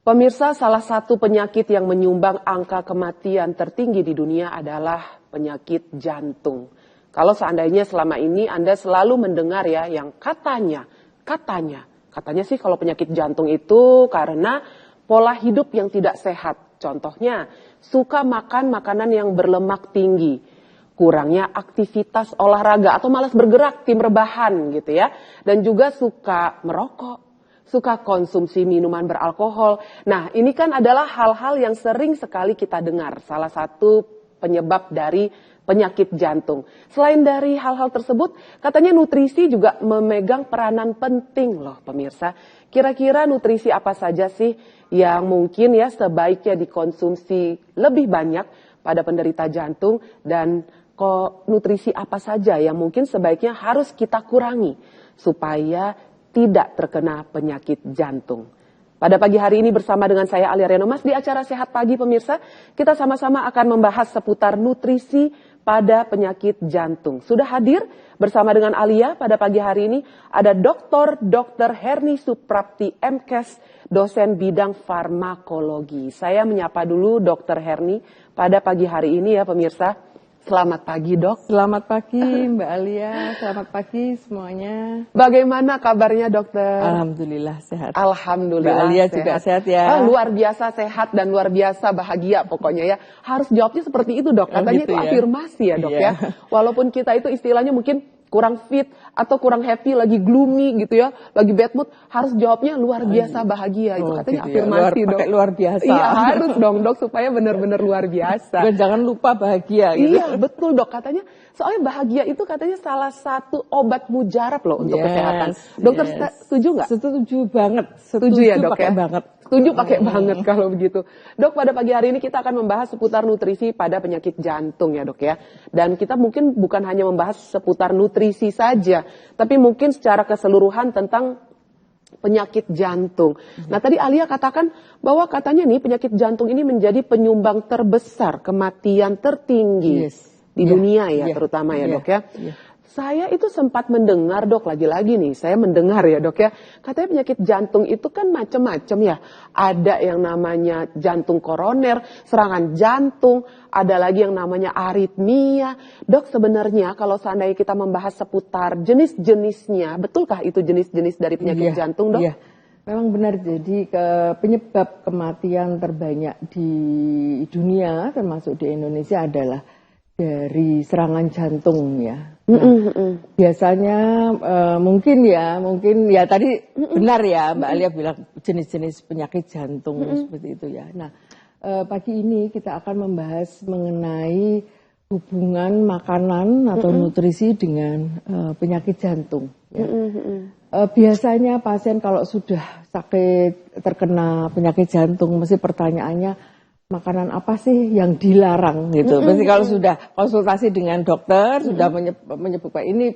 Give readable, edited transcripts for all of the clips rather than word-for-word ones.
Pemirsa, salah satu penyakit yang menyumbang angka kematian tertinggi di dunia adalah penyakit jantung. Kalau seandainya selama ini Anda selalu mendengar ya yang katanya sih kalau penyakit jantung itu karena pola hidup yang tidak sehat. Contohnya, suka makan makanan yang berlemak tinggi, kurangnya aktivitas olahraga atau malas bergerak, tim rebahan gitu ya. Dan juga suka merokok, suka konsumsi minuman beralkohol. Nah, ini kan adalah hal-hal yang sering sekali kita dengar. Salah satu penyebab dari penyakit jantung. Selain dari hal-hal tersebut, katanya nutrisi juga memegang peranan penting loh pemirsa. Kira-kira nutrisi apa saja sih yang mungkin ya sebaiknya dikonsumsi lebih banyak pada penderita jantung, dan nutrisi apa saja yang mungkin sebaiknya harus kita kurangi supaya tidak terkena penyakit jantung. Pada pagi hari ini bersama dengan saya Alia Renomas di acara Sehat Pagi pemirsa, kita sama-sama akan membahas seputar nutrisi pada penyakit jantung. Sudah hadir bersama dengan Alia pada pagi hari ini ada Dr. Herni Suprapti MKes, dosen bidang farmakologi. Saya menyapa dulu Dr. Herni pada pagi hari ini ya pemirsa. Selamat pagi dok. Selamat pagi Mbak Alia, selamat pagi semuanya. Bagaimana kabarnya dokter? Alhamdulillah sehat. Alhamdulillah Mbak Alia sehat. juga sehat ya. Luar biasa sehat dan luar biasa bahagia pokoknya ya. Harus jawabnya seperti itu dok, katanya gitu itu ya? afirmasi ya dok Iya. ya. Walaupun kita itu istilahnya mungkin kurang fit atau kurang happy, lagi gloomy gitu ya, lagi bad mood, harus jawabnya luar biasa bahagia. Itu katanya gitu ya. afirmasi dok. Luar biasa. Iya harus dong dok supaya benar-benar luar biasa. Dan jangan lupa bahagia gitu. Iya betul dok, katanya soalnya bahagia itu katanya salah satu obat mujarab loh untuk kesehatan. Dokter setuju nggak? Setuju banget. Setuju ya dok pakai ya? banget. Setuju pakai banget kalau begitu. Dok, pada pagi hari ini kita akan membahas seputar nutrisi pada penyakit jantung ya dok ya. Dan kita mungkin bukan hanya membahas seputar nutrisi saja, tapi mungkin secara keseluruhan tentang penyakit jantung. Nah tadi Alia katakan bahwa katanya nih penyakit jantung ini menjadi penyumbang terbesar kematian tertinggi di dunia ya, terutama ya dok ya. Saya itu sempat mendengar dok, lagi-lagi nih saya mendengar ya dok ya, katanya penyakit jantung itu kan macam-macam ya. Ada yang namanya jantung koroner, serangan jantung, ada lagi yang namanya aritmia. Dok, sebenarnya kalau seandainya kita membahas seputar jenis-jenisnya, betulkah itu jenis-jenis dari penyakit jantung dok? Iya, memang benar. Jadi penyebab kematian terbanyak di dunia termasuk di Indonesia adalah dari serangan jantung ya. Nah, biasanya mungkin ya tadi benar ya Mbak Alia bilang jenis-jenis penyakit jantung seperti itu ya. Nah, pagi ini kita akan membahas mengenai hubungan makanan atau nutrisi dengan penyakit jantung. Ya. Biasanya pasien kalau sudah sakit terkena penyakit jantung mesti pertanyaannya, makanan apa sih yang dilarang gitu. Pasti kalau sudah konsultasi dengan dokter, sudah menyebutkan ini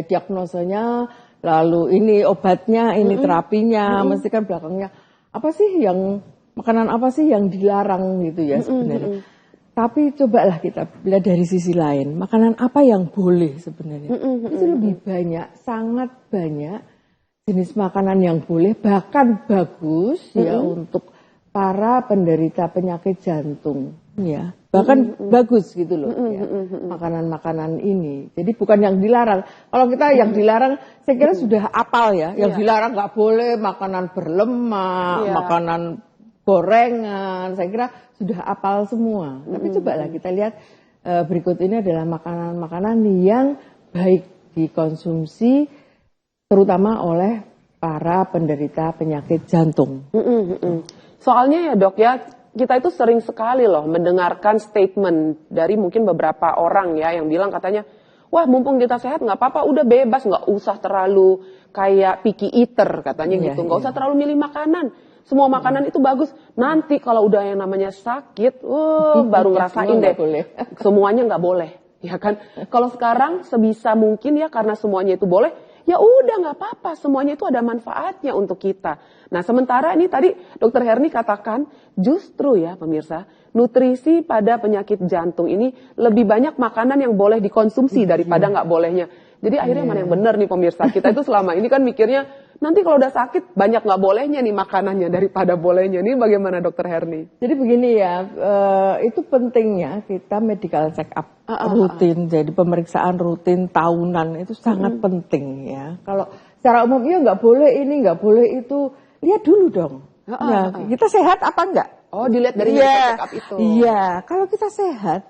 diagnosanya, lalu ini obatnya, ini terapinya, mesti kan belakangnya apa sih yang makanan apa sih yang dilarang gitu ya sebenarnya. Tapi cobalah kita lihat dari sisi lain, makanan apa yang boleh sebenarnya. Itu lebih banyak, sangat banyak jenis makanan yang boleh, bahkan bagus ya untuk para penderita penyakit jantung ya, bahkan bagus gitu loh ya, makanan-makanan ini. Jadi bukan yang dilarang. Kalau kita yang dilarang, saya kira sudah apal ya. Yang dilarang nggak boleh makanan berlemak, makanan gorengan. Saya kira sudah apal semua. Tapi cobalah kita lihat berikut ini adalah makanan-makanan yang baik dikonsumsi, terutama oleh para penderita penyakit jantung. Soalnya ya dok ya, kita itu sering sekali loh mendengarkan statement dari mungkin beberapa orang ya yang bilang katanya, wah mumpung kita sehat nggak apa-apa, udah bebas, nggak usah terlalu kayak picky eater katanya gitu, nggak usah terlalu milih makanan. Semua makanan itu bagus. Nanti kalau udah yang namanya sakit, baru ngerasain deh. Semuanya nggak boleh, ya kan? Kalau sekarang sebisa mungkin ya karena semuanya itu boleh, ya udah nggak apa-apa, semuanya itu ada manfaatnya untuk kita. Nah sementara ini tadi Dokter Herni katakan justru ya pemirsa, nutrisi pada penyakit jantung ini lebih banyak makanan yang boleh dikonsumsi daripada nggak bolehnya. Jadi akhirnya mana yang benar nih pemirsa, kita itu selama ini kan mikirnya nanti kalau udah sakit banyak nggak bolehnya nih makanannya daripada bolehnya. Ini bagaimana Dokter Herni? Jadi begini ya, itu pentingnya kita medical check up rutin. Jadi pemeriksaan rutin tahunan itu sangat penting ya. Kalau secara umum ya nggak boleh ini, nggak boleh itu, lihat dulu dong. Nah, kita sehat apa enggak? Oh, dilihat dari medical check up itu. Iya, kalau kita sehat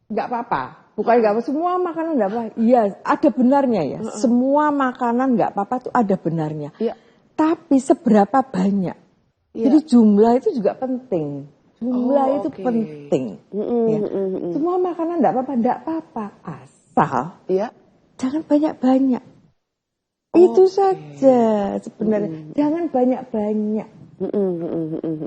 nggak apa-apa. Bukan nggak apa, semua makanan nggak apa. Iya, ada benarnya ya. Semua makanan nggak apa-apa itu ada benarnya. Iya. Tapi seberapa banyak? Iya. Jadi jumlah itu juga penting. Jumlah itu oke. penting. Ya. Semua makanan enggak apa-apa. Asal jangan banyak-banyak. Itu saja sebenarnya. Jangan banyak-banyak.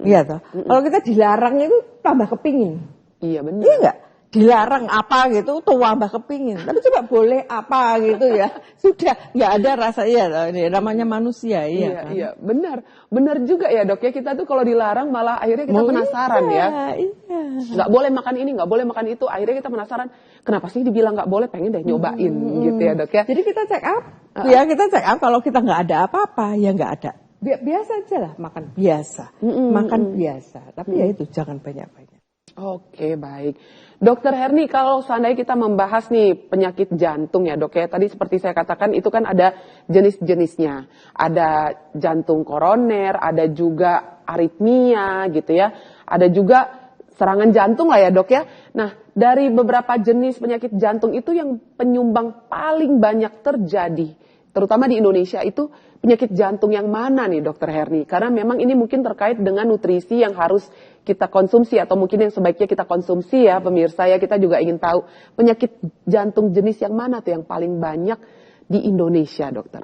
Iya toh. Kalau kita dilarang itu tambah kepingin. Iya benar. Iya enggak? Dilarang apa gitu, tambah kepingin. Tapi coba boleh apa gitu ya. Sudah nggak ada rasanya. Ini namanya manusia, iya kan? Iya, benar juga ya Dok ya, kita tuh kalau dilarang malah akhirnya kita penasaran ya. Iya. Nggak boleh makan ini, nggak boleh makan itu, akhirnya kita penasaran kenapa sih dibilang nggak boleh, pengen deh nyobain gitu ya Dok ya. Jadi kita check up, ya kita check up kalau kita nggak ada apa-apa ya nggak ada. Biasa aja lah makan biasa, makan biasa. Tapi ya itu jangan banyak-banyak. Oke, baik. Dokter Herni, kalau seandainya kita membahas nih penyakit jantung ya Dok ya, tadi seperti saya katakan itu kan ada jenis-jenisnya. Ada jantung koroner, ada juga aritmia gitu ya, ada juga serangan jantung lah ya Dok ya. Nah, dari beberapa jenis penyakit jantung itu yang penyumbang paling banyak terjadi, terutama di Indonesia itu penyakit jantung yang mana nih Dokter Herni? Karena memang ini mungkin terkait dengan nutrisi yang harus kita konsumsi atau mungkin yang sebaiknya kita konsumsi ya pemirsa ya, kita juga ingin tahu penyakit jantung jenis yang mana tuh yang paling banyak di Indonesia Dokter?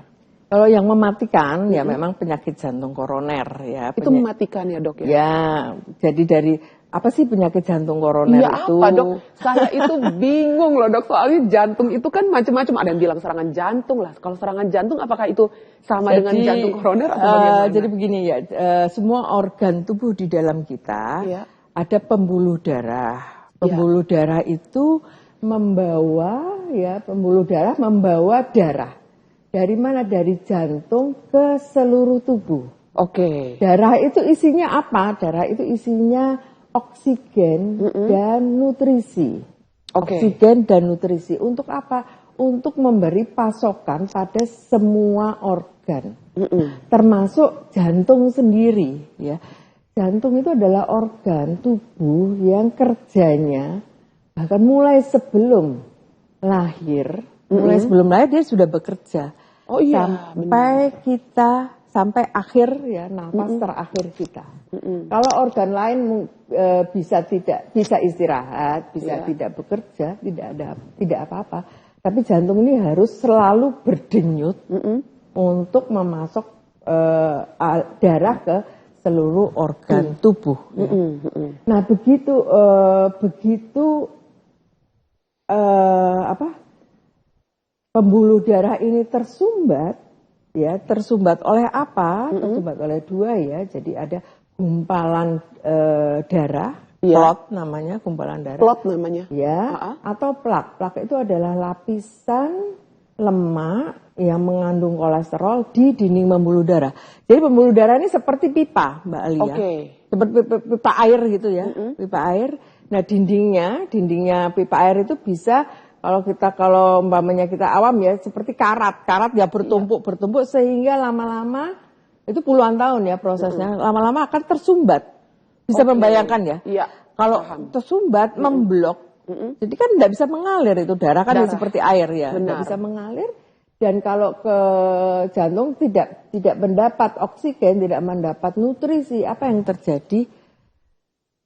Kalau yang mematikan ya memang penyakit jantung koroner ya. Itu mematikan ya Dok ya? Ya, jadi dari apa sih penyakit jantung koroner iya, itu? Apa Dok? Saya itu bingung loh Dok, soalnya jantung itu kan macam-macam, ada yang bilang serangan jantung lah. Kalau serangan jantung apakah itu sama dengan jantung koroner atau bagaimana? Jadi begini ya, semua organ tubuh di dalam kita ada pembuluh darah. Pembuluh darah itu membawa darah. Dari mana? Dari jantung ke seluruh tubuh. Oke. Darah itu isinya apa? Darah itu isinya oksigen dan nutrisi. Oksigen dan nutrisi. Untuk apa? Untuk memberi pasokan pada semua organ. Termasuk jantung sendiri. Ya. Jantung itu adalah organ tubuh yang kerjanya bahkan mulai sebelum lahir. Mulai sebelum lahir dia sudah bekerja. Oh iya, sampai akhir ya, nafas terakhir kita. Kalau organ lain bisa istirahat, bisa tidak bekerja, tidak apa-apa. Tapi jantung ini harus selalu berdenyut untuk memasok darah ke seluruh organ tubuh. Nah begitu pembuluh darah ini tersumbat oleh apa? Tersumbat oleh dua ya. Jadi ada gumpalan darah, plot namanya, gumpalan darah. Plot namanya. Ya, atau plak. Plak itu adalah lapisan lemak yang mengandung kolesterol di dinding pembuluh darah. Jadi pembuluh darah ini seperti pipa, Mbak Alia. Seperti pipa air gitu ya, pipa air. Nah, dindingnya pipa air itu bisa kalau umpamanya kita awam ya seperti karat ya bertumpuk sehingga lama-lama itu puluhan tahun ya prosesnya, lama-lama akan tersumbat. Bisa membayangkan ya? Iya. Kalau tersumbat memblok, jadi kan tidak bisa mengalir itu darah kan seperti air ya, tidak bisa mengalir. Dan kalau ke jantung tidak mendapat oksigen, tidak mendapat nutrisi, apa yang terjadi?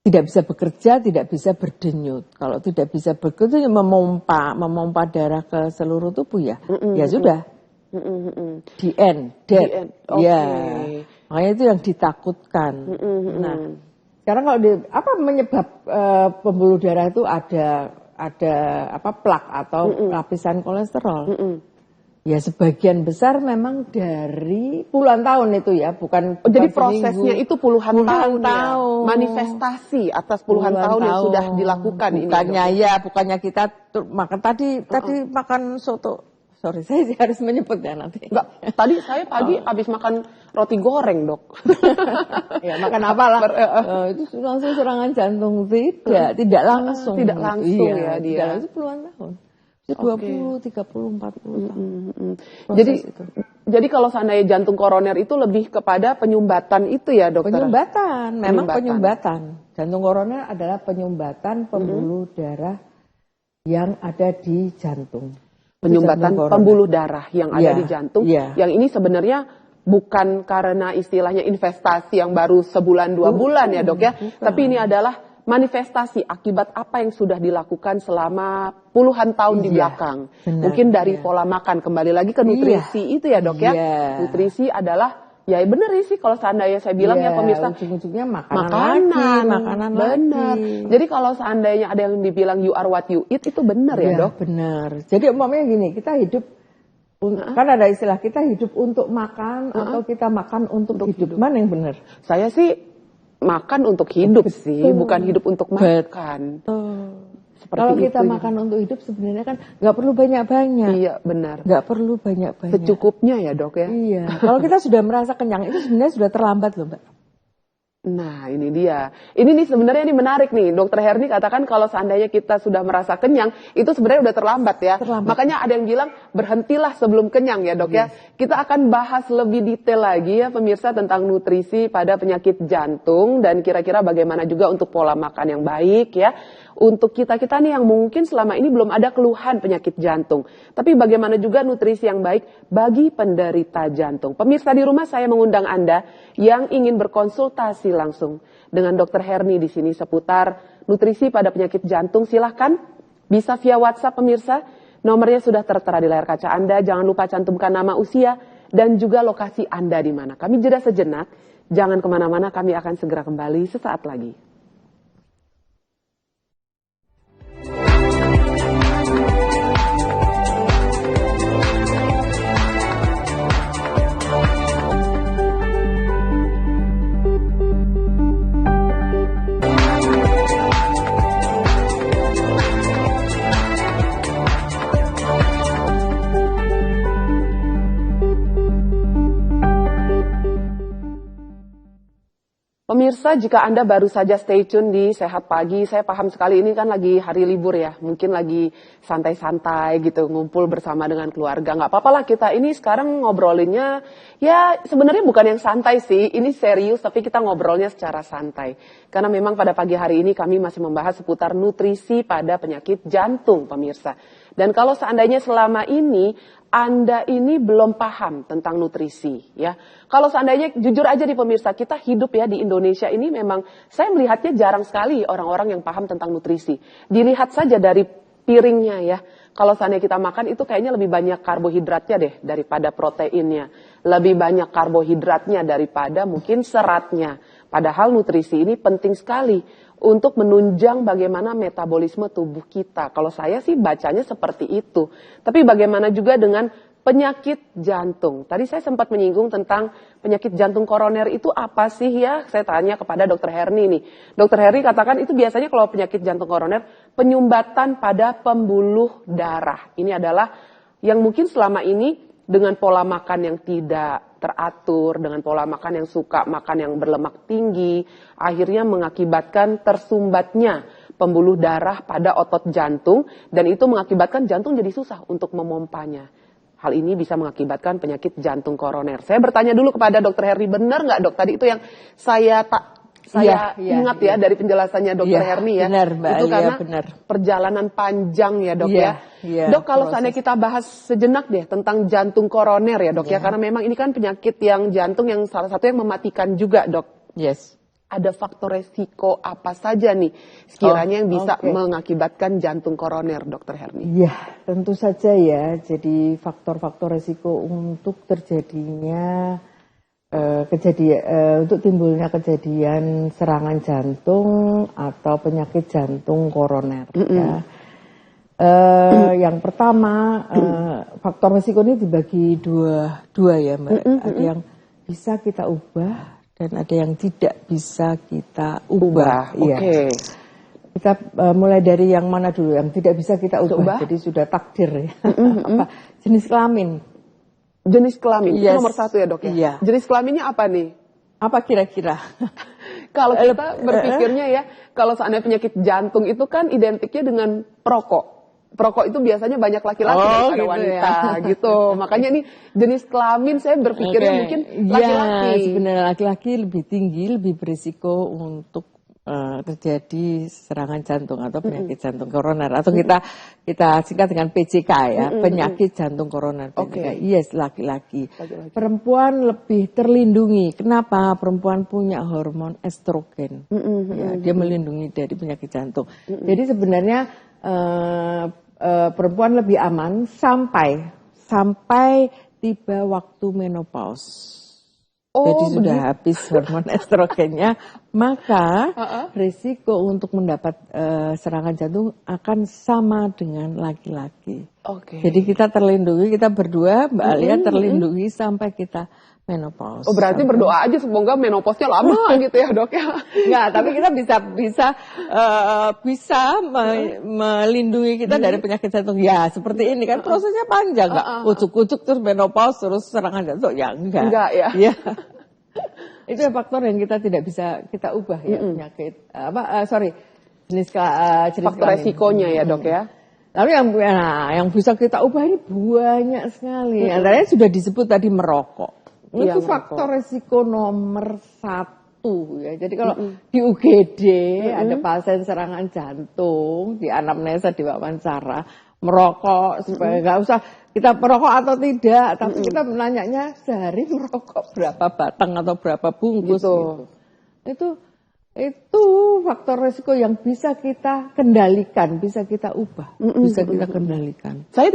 Tidak bisa bekerja, tidak bisa berdenyut. Kalau tidak bisa bekerja, memompa darah ke seluruh tubuh ya, ya sudah. The end, dead. Ya, makanya itu yang ditakutkan. Nah, sekarang kalau apa menyebab pembuluh darah itu ada plak atau lapisan kolesterol? Ya sebagian besar memang dari puluhan tahun itu ya, bukan jadi prosesnya itu puluhan tahun. Ya? Manifestasi atas puluhan tahun yang sudah dilakukan. Bukannya kita makan tadi makan soto sorry saya harus menyebutnya nanti. Enggak, tadi saya pagi habis makan roti goreng, Dok. Ya, makan apalah. Itu langsung serangan jantung. Tidak langsung. Tidak langsung ya dia. Tidak langsung puluhan tahun. 20, 30, 40 tahun. Jadi kalau seandainya jantung koroner itu lebih kepada penyumbatan itu ya, Dokter? Penyumbatan, memang penyumbatan. Jantung koroner adalah penyumbatan pembuluh darah yang ada di jantung. Penyumbatan pembuluh darah yang ada di jantung. Yang ini sebenarnya bukan karena istilahnya investasi yang baru sebulan 2 bulan ya, Dok ya. Tapi ini adalah manifestasi akibat apa yang sudah dilakukan selama puluhan tahun di belakang. Benar, mungkin dari pola makan, kembali lagi ke nutrisi itu ya, Dok ya. Nutrisi adalah, ya benar sih kalau seandainya saya bilang ya pemirsa, ujung-ujungnya makanan benar. Jadi kalau seandainya ada yang dibilang you are what you eat, itu benar ya, Dok? Benar. Jadi umpamanya gini, kita hidup, kan ada istilah kita hidup untuk makan atau kita makan untuk hidup. Mana yang benar? Saya sih makan untuk hidup sih, bukan hidup untuk makan. Kalau kita makan untuk hidup sebenarnya kan nggak perlu banyak-banyak. Iya, benar. Nggak perlu banyak-banyak. Secukupnya ya, Dok ya. Iya. Kalau kita sudah merasa kenyang itu sebenarnya sudah terlambat loh, Mbak. Nah, ini dia. Ini nih sebenarnya ini menarik nih. Dokter Herni katakan kalau seandainya kita sudah merasa kenyang, itu sebenarnya udah terlambat ya. Makanya ada yang bilang berhentilah sebelum kenyang ya, Dok ya. Kita akan bahas lebih detail lagi ya pemirsa tentang nutrisi pada penyakit jantung dan kira-kira bagaimana juga untuk pola makan yang baik ya. Untuk kita-kita nih yang mungkin selama ini belum ada keluhan penyakit jantung. Tapi bagaimana juga nutrisi yang baik bagi penderita jantung. Pemirsa di rumah, saya mengundang Anda yang ingin berkonsultasi langsung dengan Dokter Herni di sini seputar nutrisi pada penyakit jantung. Silahkan bisa via WhatsApp pemirsa. Nomornya sudah tertera di layar kaca Anda. Jangan lupa cantumkan nama, usia, dan juga lokasi Anda di mana. Kami jeda sejenak. Jangan kemana-mana, kami akan segera kembali sesaat lagi. Pemirsa, jika Anda baru saja stay tune di Sehat Pagi, saya paham sekali ini kan lagi hari libur ya, mungkin lagi santai-santai gitu, ngumpul bersama dengan keluarga. Nggak apa-apa lah kita ini sekarang ngobrolinnya, ya sebenarnya bukan yang santai sih, ini serius tapi kita ngobrolnya secara santai. Karena memang pada pagi hari ini kami masih membahas seputar nutrisi pada penyakit jantung, pemirsa. Dan kalau seandainya selama ini Anda ini belum paham tentang nutrisi ya. Kalau seandainya jujur aja di pemirsa, kita hidup ya di Indonesia ini memang saya melihatnya jarang sekali orang-orang yang paham tentang nutrisi. Dilihat saja dari piringnya ya. Kalau seandainya kita makan itu kayaknya lebih banyak karbohidratnya deh daripada proteinnya. Lebih banyak karbohidratnya daripada mungkin seratnya. Padahal nutrisi ini penting sekali untuk menunjang bagaimana metabolisme tubuh kita. Kalau saya sih bacanya seperti itu. Tapi bagaimana juga dengan penyakit jantung. Tadi saya sempat menyinggung tentang penyakit jantung koroner itu apa sih ya? Saya tanya kepada Dokter Herni nih. Dokter Herni katakan itu biasanya kalau penyakit jantung koroner penyumbatan pada pembuluh darah. Ini adalah yang mungkin selama ini dengan pola makan yang tidak teratur, dengan pola makan yang suka makan yang berlemak tinggi, akhirnya mengakibatkan tersumbatnya pembuluh darah pada otot jantung, dan itu mengakibatkan jantung jadi susah untuk memompanya. Hal ini bisa mengakibatkan penyakit jantung koroner. Saya bertanya dulu kepada Dokter Herni, benar nggak dok? Tadi itu yang saya ingat ya dari penjelasannya Dokter Herni ya. Benar, Mbak, itu karena perjalanan panjang ya dok ya. Dok, kalau seandainya kita bahas sejenak deh tentang jantung koroner ya dok ya. Karena memang ini kan penyakit yang jantung yang salah satu yang mematikan juga dok. Yes. Ada faktor resiko apa saja nih sekiranya yang bisa mengakibatkan jantung koroner, Dokter Herni? Ya, tentu saja ya. Jadi faktor-faktor resiko untuk terjadinya untuk timbulnya kejadian serangan jantung atau penyakit jantung koroner. Ya. Yang pertama, faktor resiko ini dibagi dua ya Mbak. Ada yang bisa kita ubah dan ada yang tidak bisa kita ubah. Oke. Kita mulai dari yang mana dulu, yang tidak bisa kita ubah, Ubah. jadi sudah takdir ya. Apa? Jenis kelamin. Jenis kelamin, itu Yes. nomor 1 ya dok ya? Iya. Jenis kelaminnya apa nih? Apa kira-kira? Kalau kita berpikirnya ya, kalau seandainya penyakit jantung itu kan identiknya dengan perokok. Perokok itu biasanya banyak laki-laki daripada gitu wanita ya. gitu. Makanya nih jenis kelamin saya berpikirnya Oke. mungkin Ya, laki-laki. sebenarnya laki-laki lebih tinggi, lebih berisiko untuk terjadi serangan jantung atau penyakit jantung koroner, atau kita singkat dengan PJK ya, penyakit jantung koroner. Oke. Yes, laki-laki. Laki-laki. Perempuan lebih terlindungi. Kenapa? Perempuan punya hormon estrogen. Ya, dia melindungi dari penyakit jantung. Jadi sebenarnya perempuan lebih aman sampai tiba waktu menopause. Jadi sudah habis hormon estrogennya, maka risiko untuk mendapat serangan jantung akan sama dengan laki-laki. Oke. Jadi kita terlindungi, kita berdua, Mbak Alia terlindungi sampai kita menopause. Oh berarti berdoa aja semoga menopause-nya lama gitu ya dok ya? Enggak, tapi kita bisa melindungi kita dari penyakit jantung. Ya, seperti ini kan prosesnya panjang, enggak ujuk-ujuk terus menopause terus serangan jantung. Ya enggak. Enggak ya? Ya. Itu faktor yang kita tidak bisa kita ubah ya, penyakit jenis Faktor kelamin. resikonya ya dok ya? Lalu yang bisa kita ubah ini banyak sekali. Antaranya sudah disebut tadi merokok. Iya, Itu faktor resiko nomor 1 ya. Jadi kalau di UGD ada pasien serangan jantung, di anamnesa diwawancara, merokok supaya nggak usah kita merokok atau tidak, tapi kita menanyanya sehari merokok berapa batang atau berapa bungkus gitu. Itu faktor risiko yang bisa kita kendalikan, bisa kita ubah, bisa kita kendalikan. Saya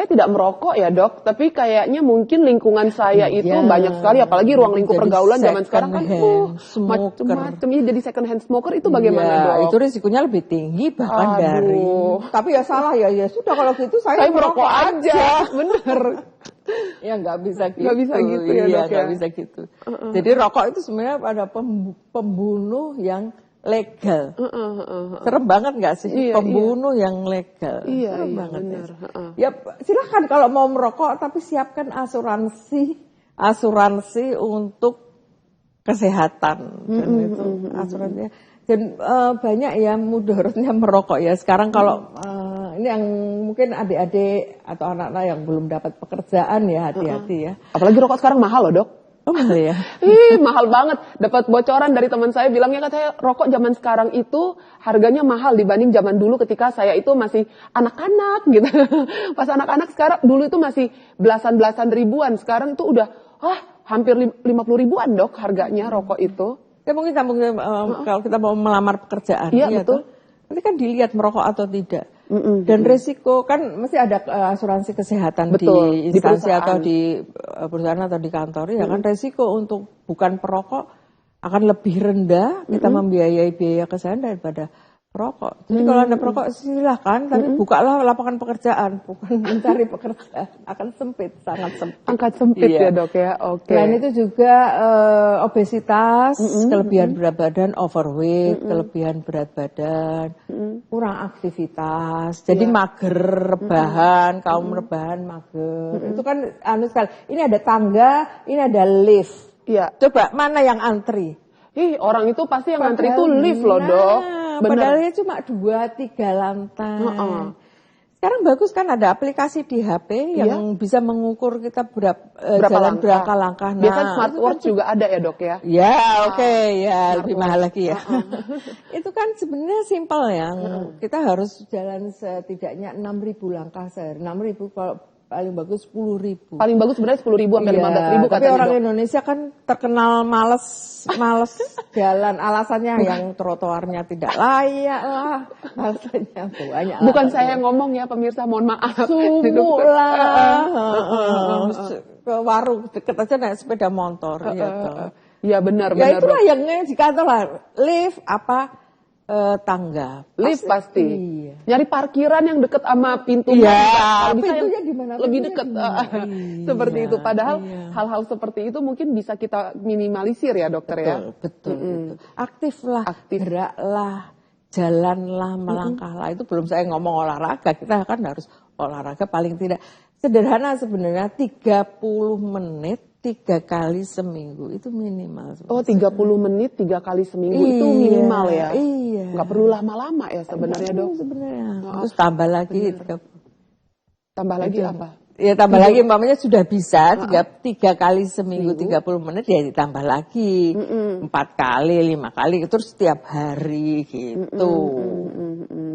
tidak merokok ya dok, tapi kayaknya mungkin lingkungan saya itu banyak sekali, apalagi ruang lingkup pergaulan zaman sekarang kan macam-macam ya, jadi second hand smoker itu bagaimana dok? Itu risikonya lebih tinggi bahkan dari. Tapi ya salah ya sudah kalau gitu saya merokok aja, bener. Ya nggak bisa gitu. Nggak bisa gitu ya dok ya? Nggak bisa gitu. Jadi rokok itu sebenarnya ada pembunuh yang legal. Serem banget nggak sih? Pembunuh yang legal. Serem banget bener. Ya silakan kalau mau merokok, tapi siapkan asuransi untuk kesehatan. Dan itu asuransinya. Dan banyak ya mudaratnya merokok ya. Sekarang kalau ini yang mungkin adik-adik atau anak-anak yang belum dapat pekerjaan ya, hati-hati ya. Apalagi rokok sekarang mahal loh dok. Oh mahal ya? Mahal banget. Dapat bocoran dari teman saya bilangnya, katanya rokok zaman sekarang itu harganya mahal dibanding zaman dulu ketika saya itu masih anak-anak gitu. Pas anak-anak sekarang, dulu itu masih belasan ribuan. Sekarang itu udah hampir 50 ribuan dok harganya rokok itu. Ya mungkin kalau kita mau melamar pekerjaan. Iya betul. Nanti kan dilihat merokok atau tidak. Dan resiko kan mesti ada asuransi kesehatan di instansi atau di perusahaan atau di kantor ya kan, resiko untuk bukan perokok akan lebih rendah kita membiayai biaya kesehatan daripada perokok. Jadi kalau Anda perokok silahkan, tapi bukalah lapangan pekerjaan, bukan mencari pekerjaan, akan sempit, sangat sempit. Angkat sempit ya dok ya, oke. Selain itu juga obesitas, kelebihan berat badan, overweight, kelebihan berat badan, kurang aktivitas, jadi mager, rebahan, kaum rebahan, mager. Itu kan sekali. Ini ada tangga, ini ada lift. Iya. Coba mana yang antri? Orang itu pasti yang ngantri itu lift loh dok. Padahal cuma 2-3 lantai. Sekarang bagus kan ada aplikasi di HP yang bisa mengukur kita jalan berapa langkah. Biasanya smartwatch juga ada ya dok ya? Ya lebih mahal lagi ya. Itu kan sebenarnya simpel ya. Kita harus jalan setidaknya 6.000 langkah sehari. 6.000 kalau paling bagus 10.000. Paling bagus sebenarnya 10.000 sampai 15.000 tapi katanya orang dok. Indonesia kan terkenal males jalan, alasannya yang trotoarnya tidak layak lah, alasannya banyak. Bukan saya yang ngomong ya pemirsa, mohon maaf. Sumuk lah, ke warung deket aja naik sepeda motor. Iya benar. Ya itulah yang dikatakan lah, lift tangga. Lift pasti. Iya. Nyari parkiran yang deket sama pintu. Iya, bisa pintunya di mana? lebih deket. Seperti itu. Padahal hal-hal seperti itu mungkin bisa kita minimalisir ya dokter ya. Betul. Aktiflah, geraklah. jalanlah, melangkahlah. Itu belum saya ngomong olahraga, kita kan harus olahraga paling tidak sederhana sebenarnya 30 menit 3 kali seminggu itu minimal. Oh, 30 menit 3 kali seminggu itu minimal ya? Iya. Nggak perlu lama-lama ya sebenarnya, Dok? Sebenarnya. Terus tambah lagi. Tambah lagi apa? Ya tambah lagi, umpamanya sudah bisa 3 kali seminggu 30 menit ya ditambah lagi 4 kali, 5 kali, terus setiap hari gitu.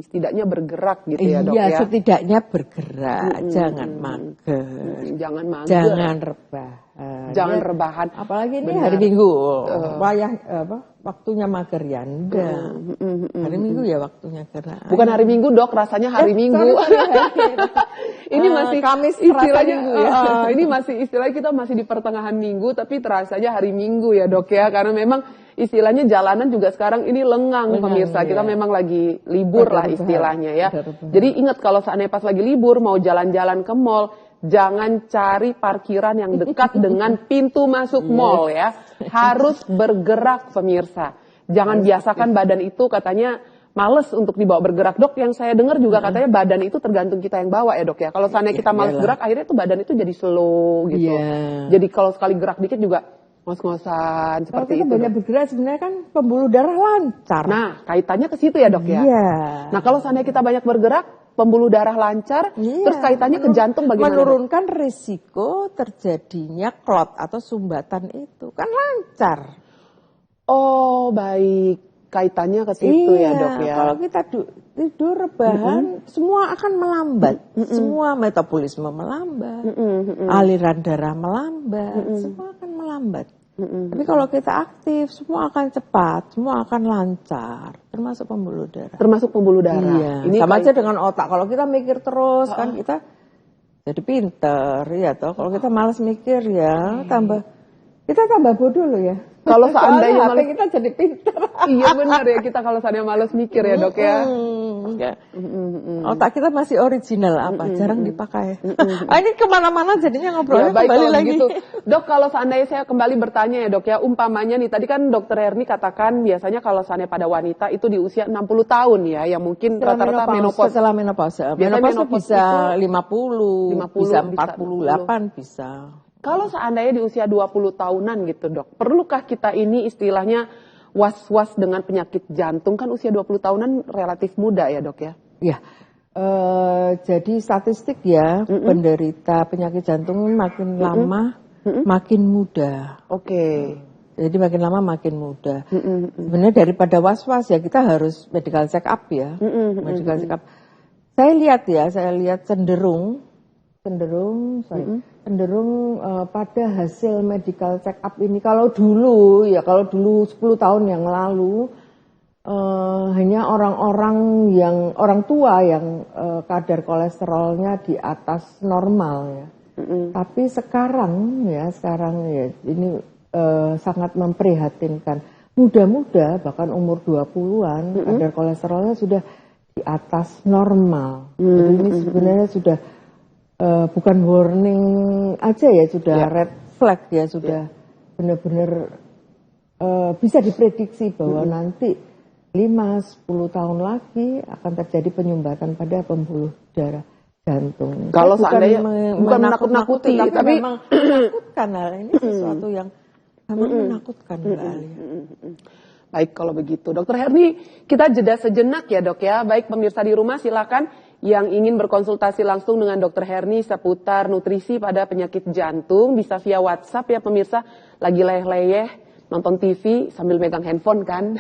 Setidaknya bergerak gitu ya, Dok Iya, ya? setidaknya bergerak, jangan mager, Jangan mager. jangan rebahan. Jangan Ya, rebahan. apalagi ini Benar. hari Minggu, waktunya mager ya enggak. Hari Minggu ya waktunya gerak. Bukan hari Minggu, Dok, rasanya hari Minggu. Ini masih Kamis istilahnya Minggu ya. ini masih istilahnya kita masih di pertengahan minggu tapi terasanya hari Minggu ya, Dok ya, karena memang istilahnya jalanan juga sekarang ini lengang pemirsa. Kita memang lagi libur lah istilahnya ya. Jadi ingat kalau seandainya pas lagi libur mau jalan-jalan ke mall, jangan cari parkiran yang dekat dengan pintu masuk mall ya. Harus bergerak pemirsa. Jangan biasakan badan itu katanya males untuk dibawa bergerak. Dok, yang saya dengar juga katanya badan itu tergantung kita yang bawa ya, Dok ya. Kalau seandainya kita males gerak, akhirnya tuh badan itu jadi slow gitu. Jadi kalau sekali gerak dikit juga ngos-ngosan seperti itu. Kalau kita banyak bergerak sebenarnya kan pembuluh darah lancar. Nah, kaitannya ke situ ya, Dok ya. Iya. Nah, kalau seandainya kita banyak bergerak, pembuluh darah lancar, terus kaitannya ke jantung bagaimana? Menurunkan risiko terjadinya clot atau sumbatan itu. Kan lancar. Oh, baik. Kaitannya ke situ ya, Dok ya. Kalau kita tidur rebahan, semua akan melambat. Semua metabolisme melambat. Aliran darah melambat. Semua akan melambat. Tapi kalau kita aktif, semua akan cepat, semua akan lancar, termasuk pembuluh darah. Termasuk pembuluh darah. Iya. Ini sama aja dengan otak. Kalau kita mikir terus, kan kita jadi pinter, ya toh. Kalau kita malas mikir ya, kita tambah bodoh loh ya. Kalau seandainya malas, kita jadi pinter. Iya benar ya, kita kalau seandainya malas mikir ya, Dok ya. Otak kita masih original jarang dipakai. Ini kemana-mana jadinya ngobrolnya baik, kembali kalau lagi. Gitu. Dok, kalau seandainya saya kembali bertanya ya, Dok ya, umpamanya nih tadi kan Dokter Herni katakan biasanya kalau seandainya pada wanita itu di usia 60 tahun ya, yang mungkin rata-rata menopause. Setelah menopause. Menopause bisa 50, bisa 48 bisa. Kalau seandainya di usia 20 tahunan gitu, Dok, perlukah kita ini istilahnya was-was dengan penyakit jantung? Kan usia 20 tahunan relatif muda ya, Dok ya? Ya, jadi statistik ya, penderita penyakit jantung makin lama makin muda. Oke. Jadi makin lama makin muda. Sebenarnya daripada was-was ya kita harus medical check up ya. Medical check up. Saya lihat cenderung pada hasil medical check up ini kalau dulu 10 tahun yang lalu hanya orang tua yang kadar kolesterolnya di atas normal ya. Tapi sekarang ya ini sangat memprihatinkan. Muda-muda bahkan umur 20-an kadar kolesterolnya sudah di atas normal. Jadi ini sebenarnya sudah bukan warning aja ya, sudah red flag ya, sudah benar-benar bisa diprediksi bahwa nanti 5-10 tahun lagi akan terjadi penyumbatan pada pembuluh darah jantung. Kalau seandainya bukan menakut-nakuti, tapi memang menakutkan hal ini sesuatu yang memang menakutkan kali. Baik kalau begitu, Dokter Herni, kita jeda sejenak ya, Dok ya. Baik pemirsa di rumah, silakan yang ingin berkonsultasi langsung dengan Dokter Herni seputar nutrisi pada penyakit jantung bisa via WhatsApp ya pemirsa. Lagi leyeh-leyeh nonton TV sambil megang handphone kan.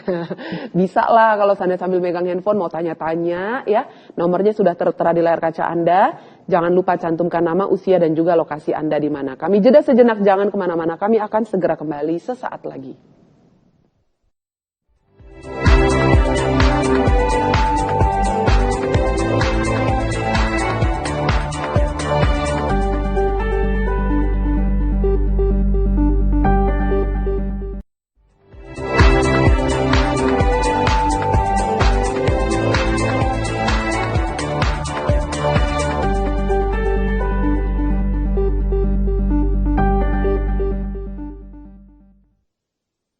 Bisa lah kalau sambil megang handphone mau tanya-tanya ya. Nomornya sudah tertera di layar kaca Anda. Jangan lupa cantumkan nama, usia dan juga lokasi Anda di mana. Kami jeda sejenak, jangan kemana-mana. Kami akan segera kembali sesaat lagi.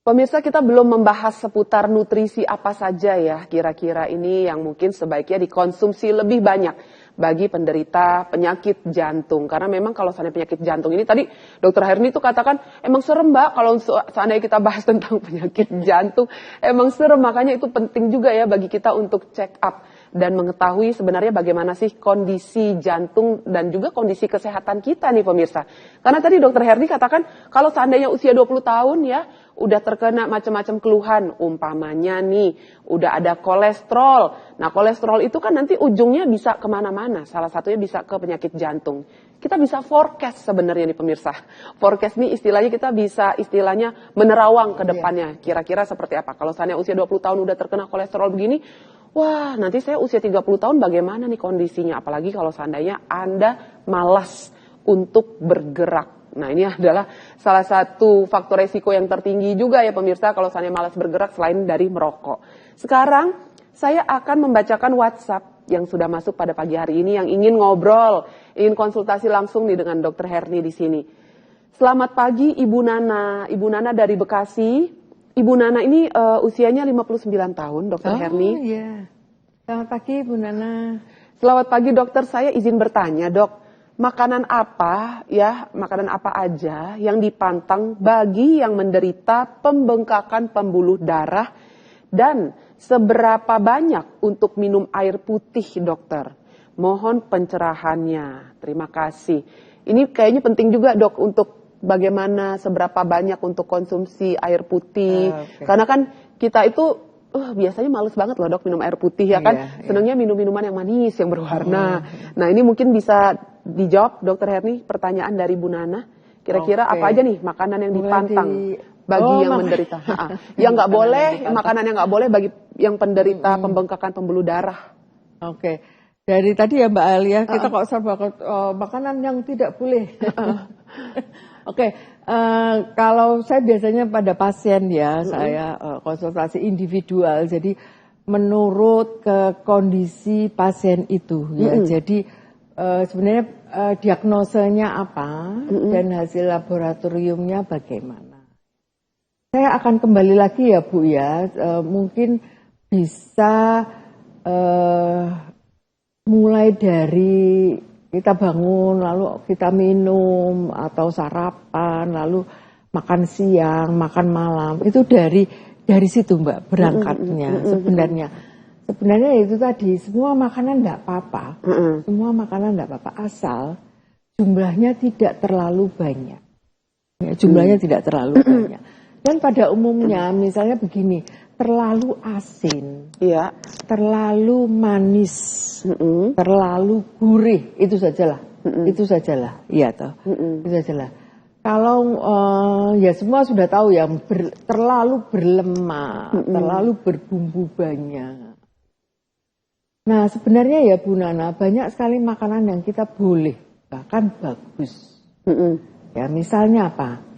Pemirsa, kita belum membahas seputar nutrisi apa saja ya kira-kira ini yang mungkin sebaiknya dikonsumsi lebih banyak bagi penderita penyakit jantung. Karena memang kalau seandainya penyakit jantung ini tadi Dokter Herni itu katakan emang serem Mbak kalau seandainya kita bahas tentang penyakit jantung. Emang serem, makanya itu penting juga ya bagi kita untuk check up dan mengetahui sebenarnya bagaimana sih kondisi jantung dan juga kondisi kesehatan kita nih pemirsa. Karena tadi Dokter Herni katakan kalau seandainya usia 20 tahun ya udah terkena macam-macam keluhan, umpamanya nih udah ada kolesterol. Nah kolesterol itu kan nanti ujungnya bisa kemana-mana, salah satunya bisa ke penyakit jantung. Kita bisa forecast sebenarnya nih pemirsa. Forecast nih istilahnya kita bisa istilahnya menerawang ke depannya. Kira-kira seperti apa. Kalau seandainya usia 20 tahun udah terkena kolesterol begini, wah nanti saya usia 30 tahun bagaimana nih kondisinya. Apalagi kalau seandainya Anda malas untuk bergerak. Nah ini adalah salah satu faktor resiko yang tertinggi juga ya pemirsa kalau seandainya malas bergerak selain dari merokok. Sekarang saya akan membacakan WhatsApp yang sudah masuk pada pagi hari ini yang ingin ngobrol, ingin konsultasi langsung nih dengan Dokter Herni di sini. Selamat pagi Ibu Nana. Ibu Nana dari Bekasi. Ibu Nana ini usianya 59 tahun, Dokter Herni. Oh iya. Selamat pagi Bu Nana. Selamat pagi dokter, saya izin bertanya dok. Makanan apa aja yang dipantang bagi yang menderita pembengkakan pembuluh darah dan seberapa banyak untuk minum air putih dokter? Mohon pencerahannya. Terima kasih. Ini kayaknya penting juga dok untuk bagaimana seberapa banyak untuk konsumsi air putih. Okay. Karena kan kita itu biasanya males banget loh dok minum air putih ya kan. Senangnya minum minuman yang manis, yang berwarna. Nah ini mungkin bisa dijawab Dokter Herni pertanyaan dari Bu Nana. Kira-kira apa aja nih makanan yang dipantang bagi yang menderita? Yang nggak boleh, makanan yang nggak boleh bagi yang penderita pembengkakan pembuluh darah. Oke. Dari tadi ya Mbak Alia, kita kok serba makanan yang tidak boleh. Oke. Kalau saya biasanya pada pasien ya, saya konsultasi individual. Jadi menurut ke kondisi pasien itu ya. Jadi sebenarnya diagnosanya apa dan hasil laboratoriumnya bagaimana. Saya akan kembali lagi ya Bu ya, mungkin bisa mulai dari kita bangun lalu kita minum atau sarapan lalu makan siang, makan malam, itu dari situ Mbak berangkatnya sebenarnya. Sebenarnya itu tadi, semua makanan enggak apa-apa. Semua makanan enggak apa-apa, asal jumlahnya tidak terlalu banyak. Ya, jumlahnya tidak terlalu banyak. Dan pada umumnya, misalnya begini, terlalu asin, terlalu manis, terlalu gurih, itu sajalah. Itu sajalah, iya toh. Itu sajalah. Kalau ya semua sudah tahu ya, terlalu berlemak, terlalu berbumbu banyak. Nah sebenarnya ya Bu Nana, banyak sekali makanan yang kita boleh, bahkan bagus. Ya misalnya apa?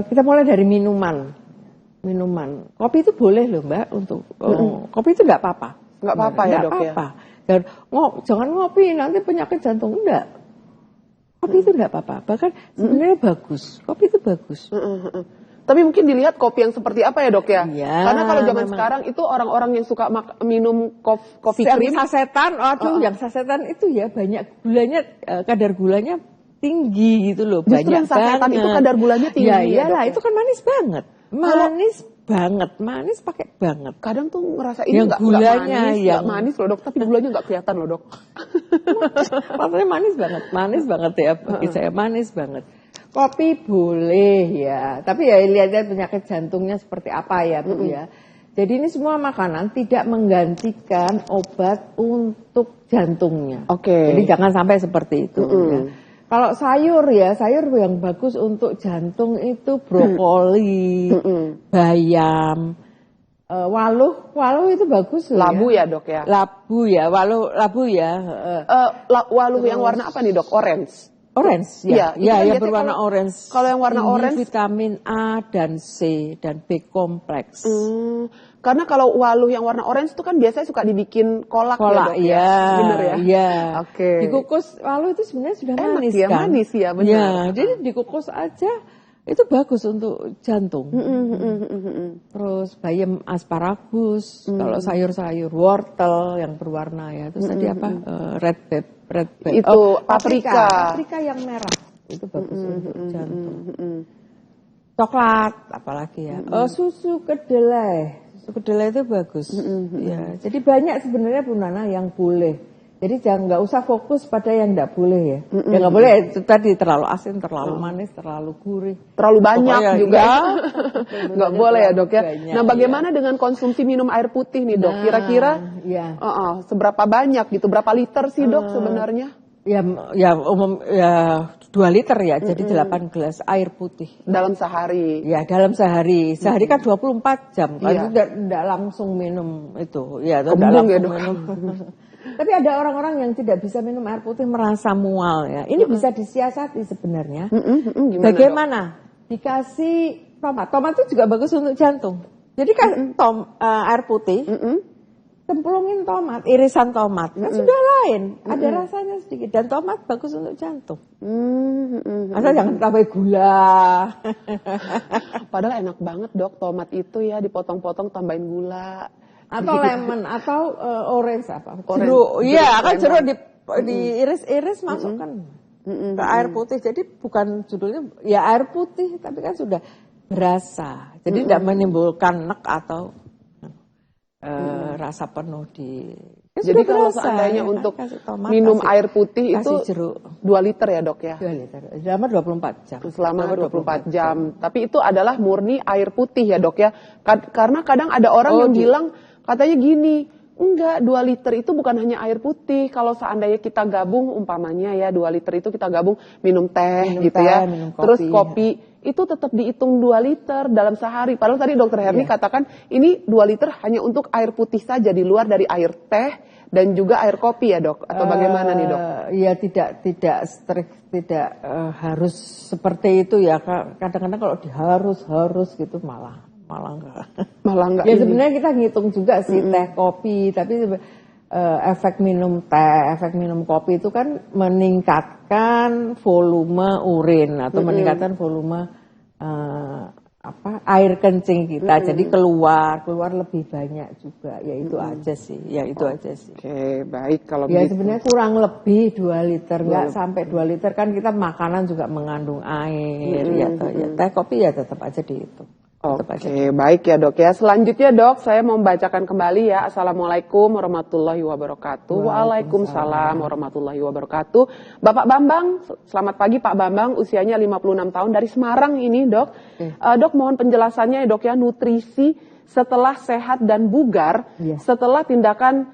Kita mulai dari minuman. Kopi itu boleh loh Mbak untuk kopi itu nggak apa-apa. Nggak apa-apa ya dok ya. Dan jangan ngopi nanti penyakit jantung, enggak. Kopi itu nggak apa-apa. Bahkan sebenarnya bagus. Kopi itu bagus. Tapi mungkin dilihat kopi yang seperti apa ya dok ya? Ya karena kalau zaman sekarang itu orang-orang yang suka minum kopi krim. Sasetan, yang sasetan itu ya banyak gulanya, kadar gulanya tinggi gitu loh. Justru banyak yang sasetan banget. Itu kadar gulanya tinggi. Ya iyalah, itu kan manis banget. Manis pakai banget. Kadang tuh ngerasa ini nggak manis loh dok, tapi gulanya nggak kelihatan loh dok. Rasanya manis banget ya bagi saya, manis banget. Kopi boleh ya, tapi ya lihat penyakit jantungnya seperti apa ya Bu ya. Jadi ini semua makanan tidak menggantikan obat untuk jantungnya. Jadi jangan sampai seperti itu. Ya. Kalau sayur yang bagus untuk jantung itu brokoli, bayam, waluh itu bagus loh. Labu ya dok ya. Labu ya. Waluh yang warna apa nih dok? Orange ya. Ya berwarna orange. Kalau yang warna orange vitamin A dan C dan B kompleks. Karena kalau waluh yang warna orange itu kan biasanya suka dibikin kolak ya dok ya. Bener ya? Iya. Dikukus waluh itu sebenarnya sudah manis ya, kan. Manis ya benar. Ya, jadi dikukus aja itu bagus untuk jantung. Terus bayam asparagus, kalau sayur-sayur, wortel yang berwarna ya. Terus tadi apa? Red pepper. Itu paprika. Paprika yang merah itu bagus untuk jantung. Coklat, apalagi ya. Susu kedelai. Susu kedelai itu bagus. Ya, jadi banyak sebenarnya Bu Nana yang boleh. Jadi jangan nggak usah fokus pada yang nggak boleh ya. Ya nggak boleh itu tadi terlalu asin, terlalu manis, terlalu gurih. Terlalu banyak Pokoknya, juga. Ya, Nggak boleh ya dok ya. Banyak, Nah bagaimana dengan konsumsi minum air putih nih dok? Kira-kira seberapa banyak gitu? Berapa liter sih dok sebenarnya? Ya umum ya 2 liter ya. Jadi 8 gelas air putih. Dalam sehari? Ya dalam sehari. Sehari kan 24 jam. Kan tidak langsung minum itu. Ya tidak langsung ya, dok. minum. Tapi ada orang-orang yang tidak bisa minum air putih merasa mual ya. Ini bisa disiasati sebenarnya. Bagaimana? Dok? Dikasih tomat. Tomat itu juga bagus untuk jantung. Jadi kan air putih, cemplungin tomat, irisan tomat. Kan sudah lain. Ada rasanya sedikit. Dan tomat bagus untuk jantung. Asal jangan tambah gula. Padahal enak banget dok, tomat itu ya dipotong-potong tambahin gula. Atau lemon, atau orange apa? Jeruk, iya kan jeruk diiris-iris masukkan ke air putih. Jadi bukan judulnya ya air putih, tapi kan sudah berasa. Jadi tidak menimbulkan nek atau rasa penuh di. Jadi kalau seandainya untuk minum air putih itu 2 liter ya dok ya? 2 liter, selama 24 jam. Selama 24 jam. Tapi itu adalah murni air putih ya dok ya? Karena kadang ada orang yang bilang, katanya gini, enggak 2 liter itu bukan hanya air putih. Kalau seandainya kita gabung, umpamanya ya 2 liter itu kita gabung minum teh gitu ya. Terus kopi, itu tetap dihitung 2 liter dalam sehari. Padahal tadi dokter Herni katakan ini 2 liter hanya untuk air putih saja di luar dari air teh dan juga air kopi ya dok? Atau bagaimana nih dok? Ya tidak strict, tidak harus seperti itu ya. Kadang-kadang kalau harus gitu malah enggak. Ya sebenarnya kita ngitung juga sih teh kopi, tapi efek minum teh, efek minum kopi itu kan meningkatkan volume urin atau meningkatkan volume air kencing kita. Jadi keluar lebih banyak juga. Ya itu aja sih. Oke, baik kalau ya begitu. Sebenarnya kurang lebih 2 liter, enggak sampai 2 liter kan kita makanan juga mengandung air ya teh kopi ya tetap aja dihitung. Oke, baik ya dok ya. Selanjutnya dok, saya mau membacakan kembali ya. Assalamualaikum warahmatullahi wabarakatuh. Waalaikumsalam warahmatullahi wabarakatuh. Bapak Bambang, selamat pagi Pak Bambang. Usianya 56 tahun dari Semarang ini dok. Dok mohon penjelasannya ya dok ya. Nutrisi setelah sehat dan bugar, setelah tindakan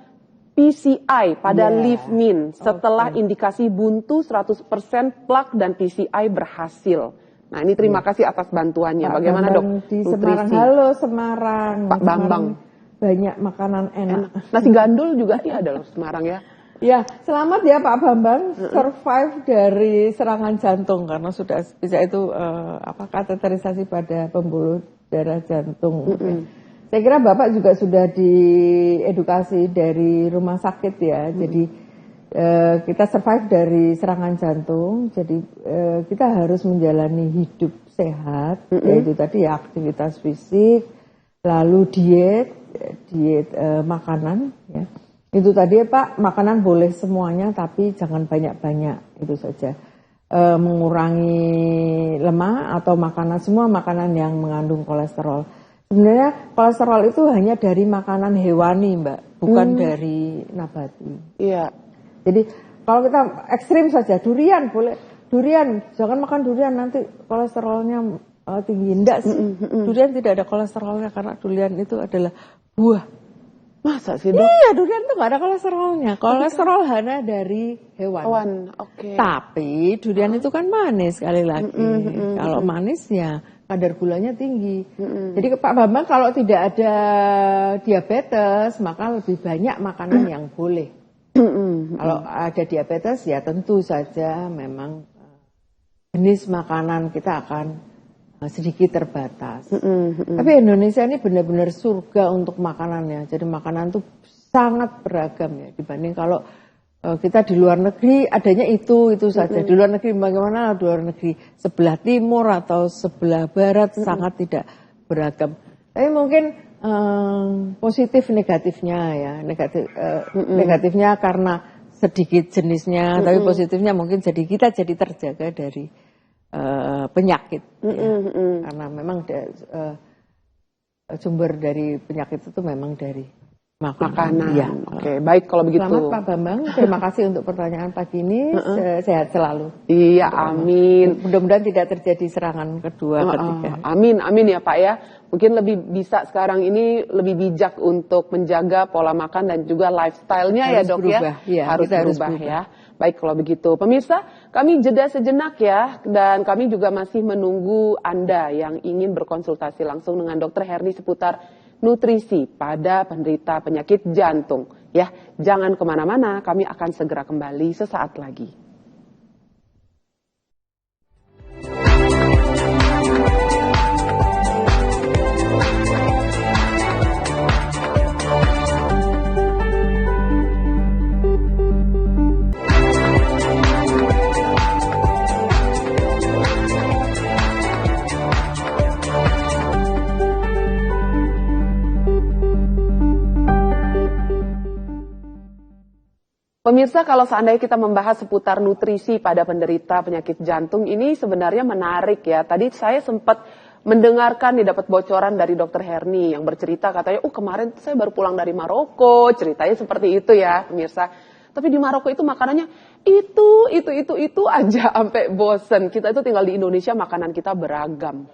PCI pada Livmin, setelah indikasi buntu 100% plak dan PCI berhasil. Nah ini terima kasih atas bantuannya. Bagaimana dok? Di Semarang. Halo Semarang. Pak Bambang. Banyak makanan enak. Nasi gandul juga ada loh Semarang ya. Ya selamat ya Pak Bambang. Survive dari serangan jantung karena sudah bisa itu kateterisasi pada pembuluh darah jantung. Saya kira Bapak juga sudah diedukasi dari rumah sakit ya. Jadi kita survive dari serangan jantung, jadi kita harus menjalani hidup sehat, yaitu tadi ya aktivitas fisik, lalu diet makanan, ya. Itu tadi ya Pak, makanan boleh semuanya, tapi jangan banyak-banyak, itu saja. Mengurangi lemak atau semua makanan yang mengandung kolesterol. Sebenarnya kolesterol itu hanya dari makanan hewani Mbak, bukan dari nabati. Iya. Jadi kalau kita ekstrim saja, durian boleh, jangan makan durian nanti kolesterolnya tinggi. Enggak sih, durian tidak ada kolesterolnya karena durian itu adalah buah. Masa sih dok? Iya, durian itu nggak ada kolesterolnya. Kolesterol hanya dari hewan. Tapi durian itu kan manis sekali lagi. Kalau manis ya kadar gulanya tinggi. Jadi Pak Bambang kalau tidak ada diabetes maka lebih banyak makanan yang boleh. Kalau ada diabetes ya tentu saja memang jenis makanan kita akan sedikit terbatas. Tapi Indonesia ini benar-benar surga untuk makanannya. Jadi makanan itu sangat beragam ya dibanding kalau kita di luar negeri adanya itu saja. Di luar negeri bagaimana? Di luar negeri sebelah timur atau sebelah barat sangat tidak beragam. Tapi mungkin positif negatifnya ya, negatifnya karena sedikit jenisnya, tapi positifnya mungkin kita jadi terjaga dari penyakit, ya. Karena memang sumber dari penyakit itu memang dari makanan. Ya. Oke, baik kalau begitu. Selamat Pak Bambang, terima kasih untuk pertanyaan pagi ini. Sehat selalu. Iya, amin. Mudah-mudahan tidak terjadi serangan kedua, ketiga. Amin, amin ya Pak ya. Mungkin lebih bisa sekarang ini lebih bijak untuk menjaga pola makan dan juga lifestyle-nya ya dok berubah. Ya. Harus berubah ya. Baik kalau begitu. Pemirsa, kami jeda sejenak ya. Dan kami juga masih menunggu Anda yang ingin berkonsultasi langsung dengan Dr. Herni seputar nutrisi pada penderita penyakit jantung. Ya, jangan kemana-mana, kami akan segera kembali sesaat lagi. Pemirsa, kalau seandainya kita membahas seputar nutrisi pada penderita penyakit jantung, ini sebenarnya menarik ya. Tadi saya sempat mendengarkan, didapat bocoran dari Dr. Herni yang bercerita katanya, kemarin saya baru pulang dari Maroko, ceritanya seperti itu ya pemirsa. Tapi di Maroko itu makanannya itu aja sampai bosen. Kita itu tinggal di Indonesia, makanan kita beragam.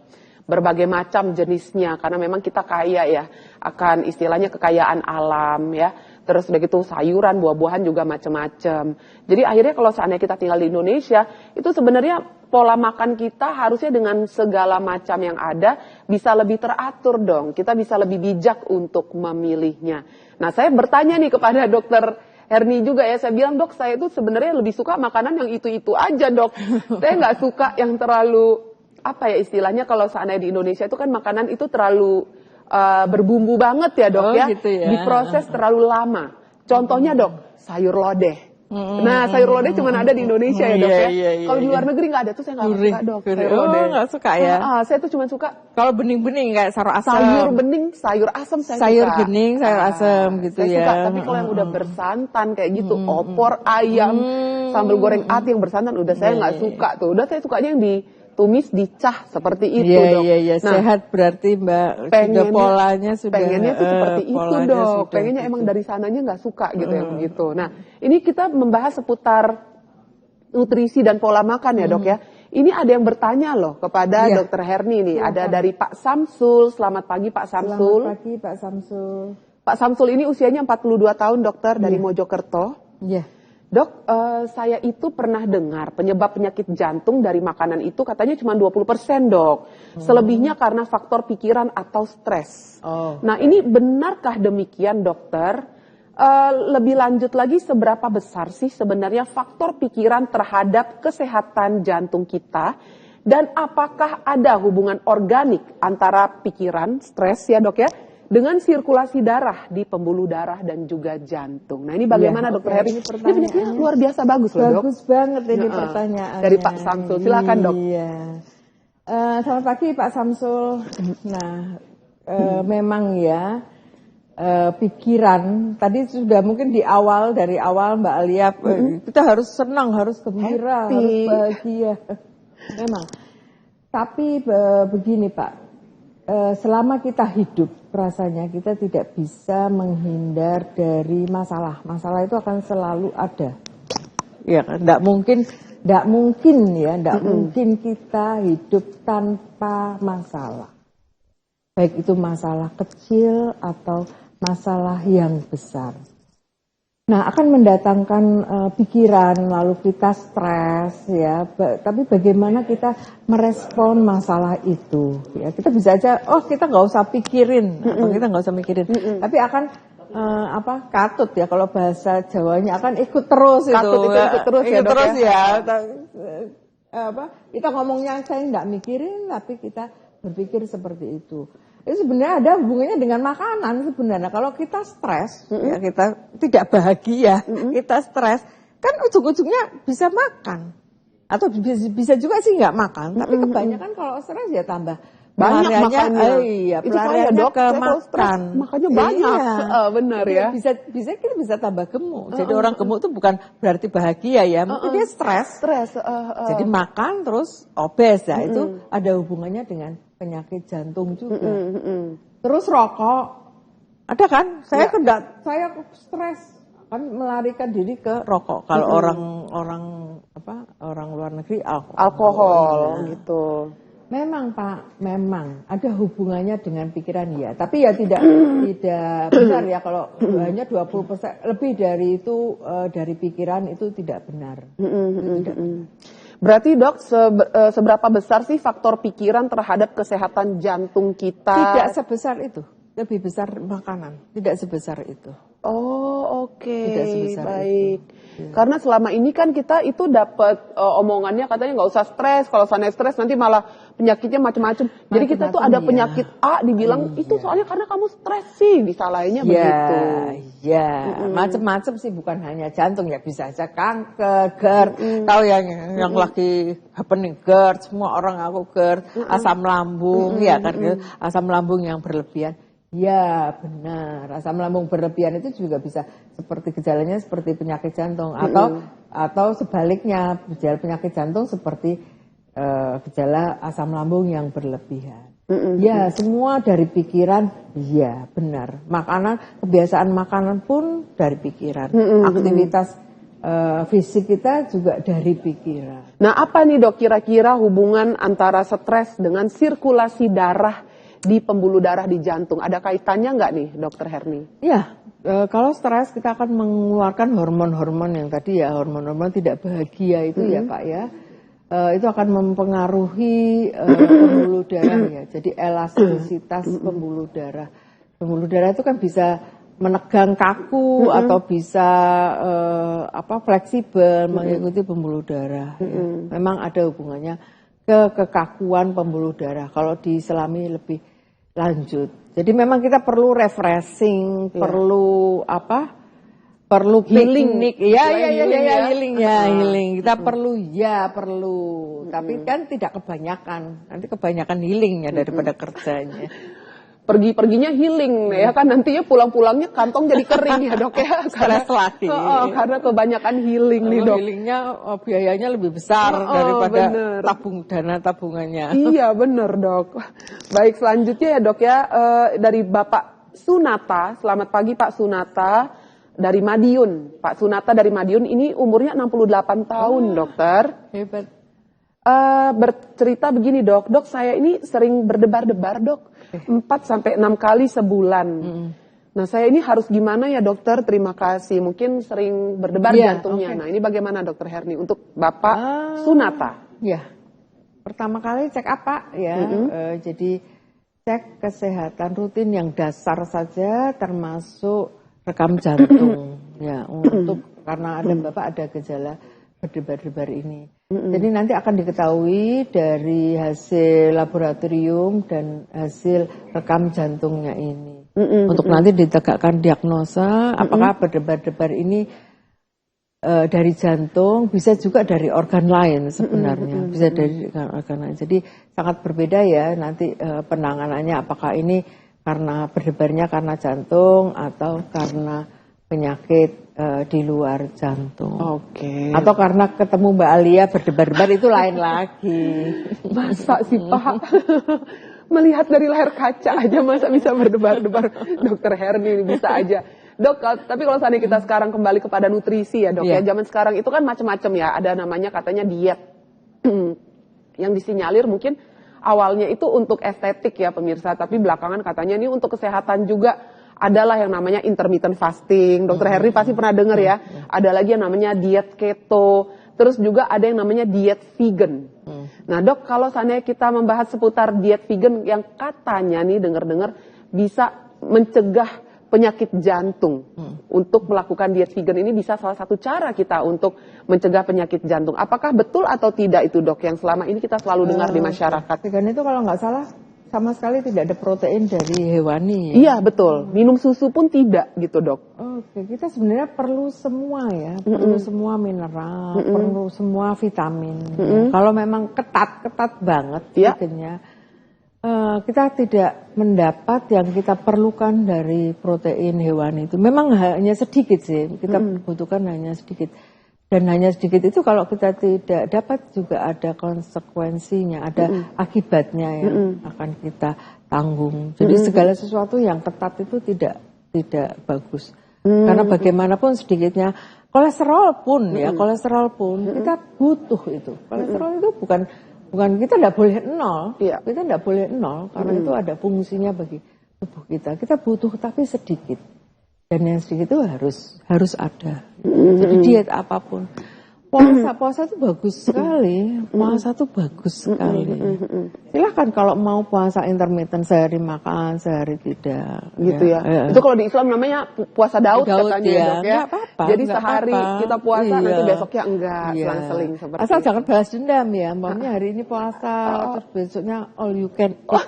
Berbagai macam jenisnya, karena memang kita kaya ya, akan istilahnya kekayaan alam ya. Terus udah gitu sayuran, buah-buahan juga macam-macam. Jadi akhirnya kalau seandainya kita tinggal di Indonesia, itu sebenarnya pola makan kita harusnya dengan segala macam yang ada bisa lebih teratur dong. Kita bisa lebih bijak untuk memilihnya. Nah, saya bertanya nih kepada Dokter Herni juga ya, saya bilang, dok, saya itu sebenarnya lebih suka makanan yang itu-itu aja dok. Saya nggak suka yang terlalu, apa ya istilahnya, kalau seandainya di Indonesia itu kan makanan itu terlalu berbumbu banget ya dok ya, gitu ya, diproses terlalu lama. Contohnya dok, sayur lodeh. Nah, sayur lodeh cuma ada di Indonesia ya dok ya. Kalau di luar negeri nggak ada tuh, saya nggak suka dok. Sayur lodeh. Nggak suka ya? Saya tuh cuma suka kalau bening-bening kayak sayur asam. Sayur bening, sayur asam saya sayur suka. Bening, sayur asam gitu saya ya. Suka. Tapi kalau yang udah bersantan kayak gitu, opor ayam, sambal goreng ati yang bersantan, udah saya nggak suka tuh. Udah saya sukanya yang ditumis, dicah seperti itu dok. Iya. Nah, sehat berarti Mbak, pengennya, polanya sudah. Pengennya tuh seperti itu dok. Pengennya emang dari sananya nggak suka gitu yang begitu. Nah, ini kita membahas seputar nutrisi dan pola makan ya dok ya. Ini ada yang bertanya loh kepada Dr. Herni nih. Silakan. Ada dari Pak Samsul. Selamat pagi Pak Samsul. Selamat pagi Pak Samsul. Pak Samsul ini usianya 42 tahun dokter dari Mojokerto. Iya. Dok, saya itu pernah dengar penyebab penyakit jantung dari makanan itu katanya cuma 20% dok. Selebihnya karena faktor pikiran atau stres. Nah, ini benarkah demikian dokter? Lebih lanjut lagi, seberapa besar sih sebenarnya faktor pikiran terhadap kesehatan jantung kita? Dan apakah ada hubungan organik antara pikiran, stres ya dok ya, dengan sirkulasi darah di pembuluh darah dan juga jantung. Nah, ini bagaimana dokter Heri? Ini pertanyaannya luar biasa bagus loh dok. Bagus banget ini pertanyaannya. Dari Pak Samsul, silakan dok. Iya. Selamat pagi Pak Samsul. Nah, memang ya, pikiran tadi sudah mungkin dari awal Mbak Alia, kita harus senang, harus gembira, harus bahagia. Memang. Tapi begini Pak, selama kita hidup, rasanya kita tidak bisa menghindar dari masalah. Masalah itu akan selalu ada. Ya, enggak mungkin kita hidup tanpa masalah. Baik itu masalah kecil atau masalah yang besar. Nah, akan mendatangkan pikiran, lalu kita stres ya. Tapi bagaimana kita merespon masalah itu? Ya, kita bisa aja, kita nggak usah pikirin, atau kita nggak usah mikirin. Tapi akan katut ya, kalau bahasa Jawanya akan ikut terus katut itu. Ikut terus ya, terus ya. Kita ngomongnya saya nggak mikirin, tapi kita berpikir seperti itu. itu sebenarnya ada hubungannya dengan makanan sebenarnya. Kalau kita stres, ya kita tidak bahagia, kita stres, kan ujung-ujungnya bisa makan. Atau bisa juga sih nggak makan, tapi kebanyakan kalau stres ya tambah banyak makannya. Iya, Itu saya pelariannya dok, ke saya kalau makan. stres makanya banyak. Iya. Benar ya. Kita bisa tambah gemuk. Jadi orang gemuk itu bukan berarti bahagia ya, mungkin dia stres. Jadi makan terus obes ya, itu ada hubungannya dengan penyakit jantung juga. Terus rokok, ada kan? Saya stres kan melarikan diri ke rokok. Kalau orang luar negeri Alkohol gitu. Memang Pak, memang ada hubungannya dengan pikiran ya. Tapi ya tidak benar ya kalau hanya 20% lebih dari itu dari pikiran itu tidak benar. Berarti dok, seberapa besar sih faktor pikiran terhadap kesehatan jantung kita? Tidak sebesar itu, lebih besar makanan. Tidak sebesar itu. Oh oke, Tidak sebesar baik. itu. Karena selama ini kan kita itu dapat omongannya katanya nggak usah stres. Kalau sana stres nanti malah penyakitnya macam-macam. Jadi kita tuh ada penyakit A dibilang itu soalnya karena kamu stres sih, disalahinnya begitu. Ya, macam-macam sih, bukan hanya jantung ya, bisa aja kanker, GERD. Tahu yang lagi happening GERD, semua orang aku GERD, asam lambung ya kan, asam lambung yang berlebihan. Ya benar, asam lambung berlebihan itu juga bisa gejalanya seperti penyakit jantung atau sebaliknya gejala penyakit jantung seperti gejala asam lambung yang berlebihan. Ya semua dari pikiran, ya benar. Kebiasaan makanan pun dari pikiran. Aktivitas fisik kita juga dari pikiran. Nah apa nih dok kira-kira hubungan antara stres dengan sirkulasi darah di pembuluh darah di jantung? Ada kaitannya nggak nih, Dokter Herni? Ya, kalau stres kita akan mengeluarkan hormon-hormon yang tadi ya, hormon-hormon tidak bahagia itu ya Pak ya. Itu akan mempengaruhi pembuluh darah ya. Jadi elastisitas pembuluh darah. Pembuluh darah itu kan bisa menegang kaku atau bisa fleksibel mengikuti pembuluh darah. Ya. Memang ada hubungannya ke kekakuan pembuluh darah. Kalau diselami lebih lanjut. Jadi memang kita perlu refreshing, perlu Healing. piknik. Healing. Kita perlu. Tapi kan tidak kebanyakan. Nanti kebanyakan healingnya daripada kerjanya. Perginya healing ya kan, nantinya pulang-pulangnya kantong jadi kering ya dok ya. Stres lagi. Karena kebanyakan healing nih dok. Healingnya biayanya lebih besar daripada dana tabungannya. Iya bener dok. Baik, selanjutnya ya dok ya, dari Bapak Sunata. Selamat pagi Pak Sunata dari Madiun. Pak Sunata dari Madiun ini umurnya 68 tahun dokter. Hebat. Bercerita begini dok, saya ini sering berdebar-debar dok, 4-6 kali sebulan. Nah saya ini harus gimana ya dokter? Terima kasih. Mungkin sering berdebar jantungnya. Nah ini bagaimana dokter Herni untuk Bapak Sunata? Ya, pertama kali cek apa ya? Jadi cek kesehatan rutin yang dasar saja, termasuk rekam jantung. Ya, karena Bapak ada gejala berdebar-debar ini. Jadi nanti akan diketahui dari hasil laboratorium dan hasil rekam jantungnya ini. Untuk nanti ditegakkan diagnosa apakah berdebar-debar ini dari jantung, bisa juga dari organ lain sebenarnya. Bisa dari organ lain. Jadi sangat berbeda ya nanti penanganannya, apakah ini karena berdebarnya karena jantung atau karena penyakit di luar jantung. Oke. Atau karena ketemu Mbak Alia berdebar-debar itu lain lagi. Masa sih Pak? Melihat dari layar kaca aja masa bisa berdebar-debar? Dokter Herni bisa aja. Dok, tapi kalau seandainya kita sekarang kembali kepada nutrisi ya dok ya. Zaman sekarang itu kan macam-macam ya. Ada namanya katanya diet. Yang disinyalir mungkin awalnya itu untuk estetik ya pemirsa. Tapi belakangan katanya ini untuk kesehatan juga. Adalah yang namanya intermittent fasting. Dokter Herni pasti pernah dengar ya. Ada lagi yang namanya diet keto. Terus juga ada yang namanya diet vegan. Nah dok, kalau seandainya kita membahas seputar diet vegan yang katanya nih dengar-dengar bisa mencegah penyakit jantung. Untuk melakukan diet vegan ini bisa salah satu cara kita untuk mencegah penyakit jantung. Apakah betul atau tidak itu dok yang selama ini kita selalu dengar di masyarakat? Vegan itu kalau nggak salah sama sekali tidak ada protein dari hewani ya? Iya betul, minum susu pun tidak gitu dok. Oke, kita sebenarnya perlu semua ya, perlu semua mineral, perlu semua vitamin. Ya. Kalau memang ketat banget feedingnya, kita tidak mendapat yang kita perlukan dari protein hewani itu. Memang hanya sedikit sih, kita butuhkan hanya sedikit. Dan hanya sedikit itu kalau kita tidak dapat juga ada konsekuensinya, ada akibatnya yang akan kita tanggung. Jadi segala sesuatu yang ketat itu tidak bagus. Karena bagaimanapun sedikitnya kolesterol pun kita butuh itu. Kolesterol itu bukan kita tidak boleh nol, kita tidak boleh nol karena itu ada fungsinya bagi tubuh kita. Kita butuh tapi sedikit. Dan yang sedikit itu harus ada. Jadi diet apapun. Puasa itu bagus sekali. Puasa itu bagus sekali. Silahkan kalau mau puasa intermittent, sehari makan, sehari tidak. Gitu ya. Itu kalau di Islam namanya puasa Daud katanya ya. dok ya. Apa-apa, jadi sehari kita puasa, nanti besoknya enggak, selang-seling seperti asal jangan balas dendam ya. Maunya hari ini puasa, terus besoknya all you can eat.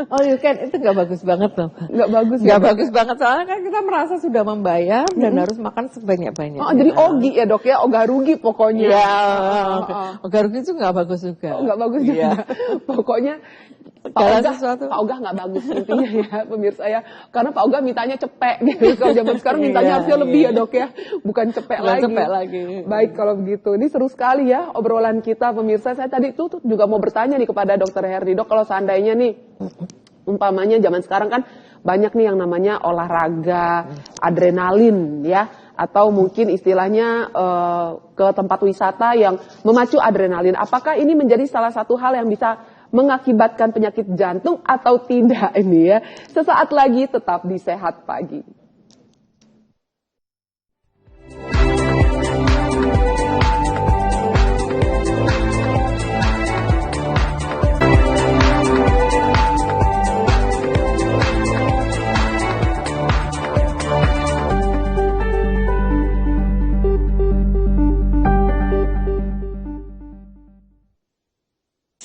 All you can itu nggak bagus banget loh. Nggak bagus. Nggak bagus banget soalnya kan kita merasa sudah membayar dan harus makan sebanyak-banyaknya. Oh jadi ogi ya dok ya, ogah rugi pokoknya. Ya, ogah rugi itu nggak bagus juga. Nggak bagus juga. Pokoknya Pak Ogah nggak bagus intinya ya pemirsa ya, karena Pak Ogah mintanya cepek gitu. Kalau zaman sekarang mintanya harusnya lebih ya dok ya, bukan cepek lagi. Baik kalau begitu, ini seru sekali ya obrolan kita pemirsa. Saya tadi tuh juga mau bertanya nih kepada Dokter Herni, dok kalau seandainya nih umpamanya zaman sekarang kan banyak nih yang namanya olahraga adrenalin ya, atau mungkin istilahnya ke tempat wisata yang memacu adrenalin. Apakah ini menjadi salah satu hal yang bisa mengakibatkan penyakit jantung atau tidak ini ya? Sesaat lagi tetap di Sehat Pagi.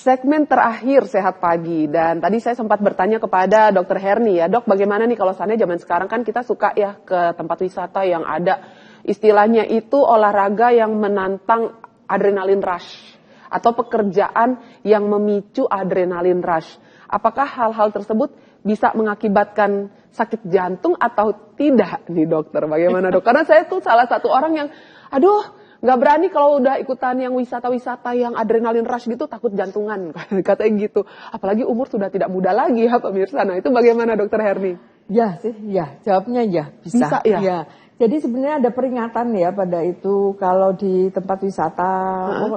Segmen terakhir Sehat Pagi, dan tadi saya sempat bertanya kepada Dokter Herni ya, dok bagaimana nih kalau seandainya zaman sekarang kan kita suka ya ke tempat wisata yang ada istilahnya itu olahraga yang menantang adrenalin rush atau pekerjaan yang memicu adrenalin rush. Apakah hal-hal tersebut bisa mengakibatkan sakit jantung atau tidak nih dokter? Bagaimana dok? Karena saya tuh salah satu orang yang nggak berani kalau udah ikutan yang wisata-wisata yang adrenalin rush gitu, takut jantungan katanya gitu. Apalagi umur sudah tidak muda lagi ya pemirsa. Nah itu bagaimana Dokter Herni? Ya sih, ya jawabnya ya bisa ya. Ya. Jadi sebenarnya ada peringatan ya pada itu kalau di tempat wisata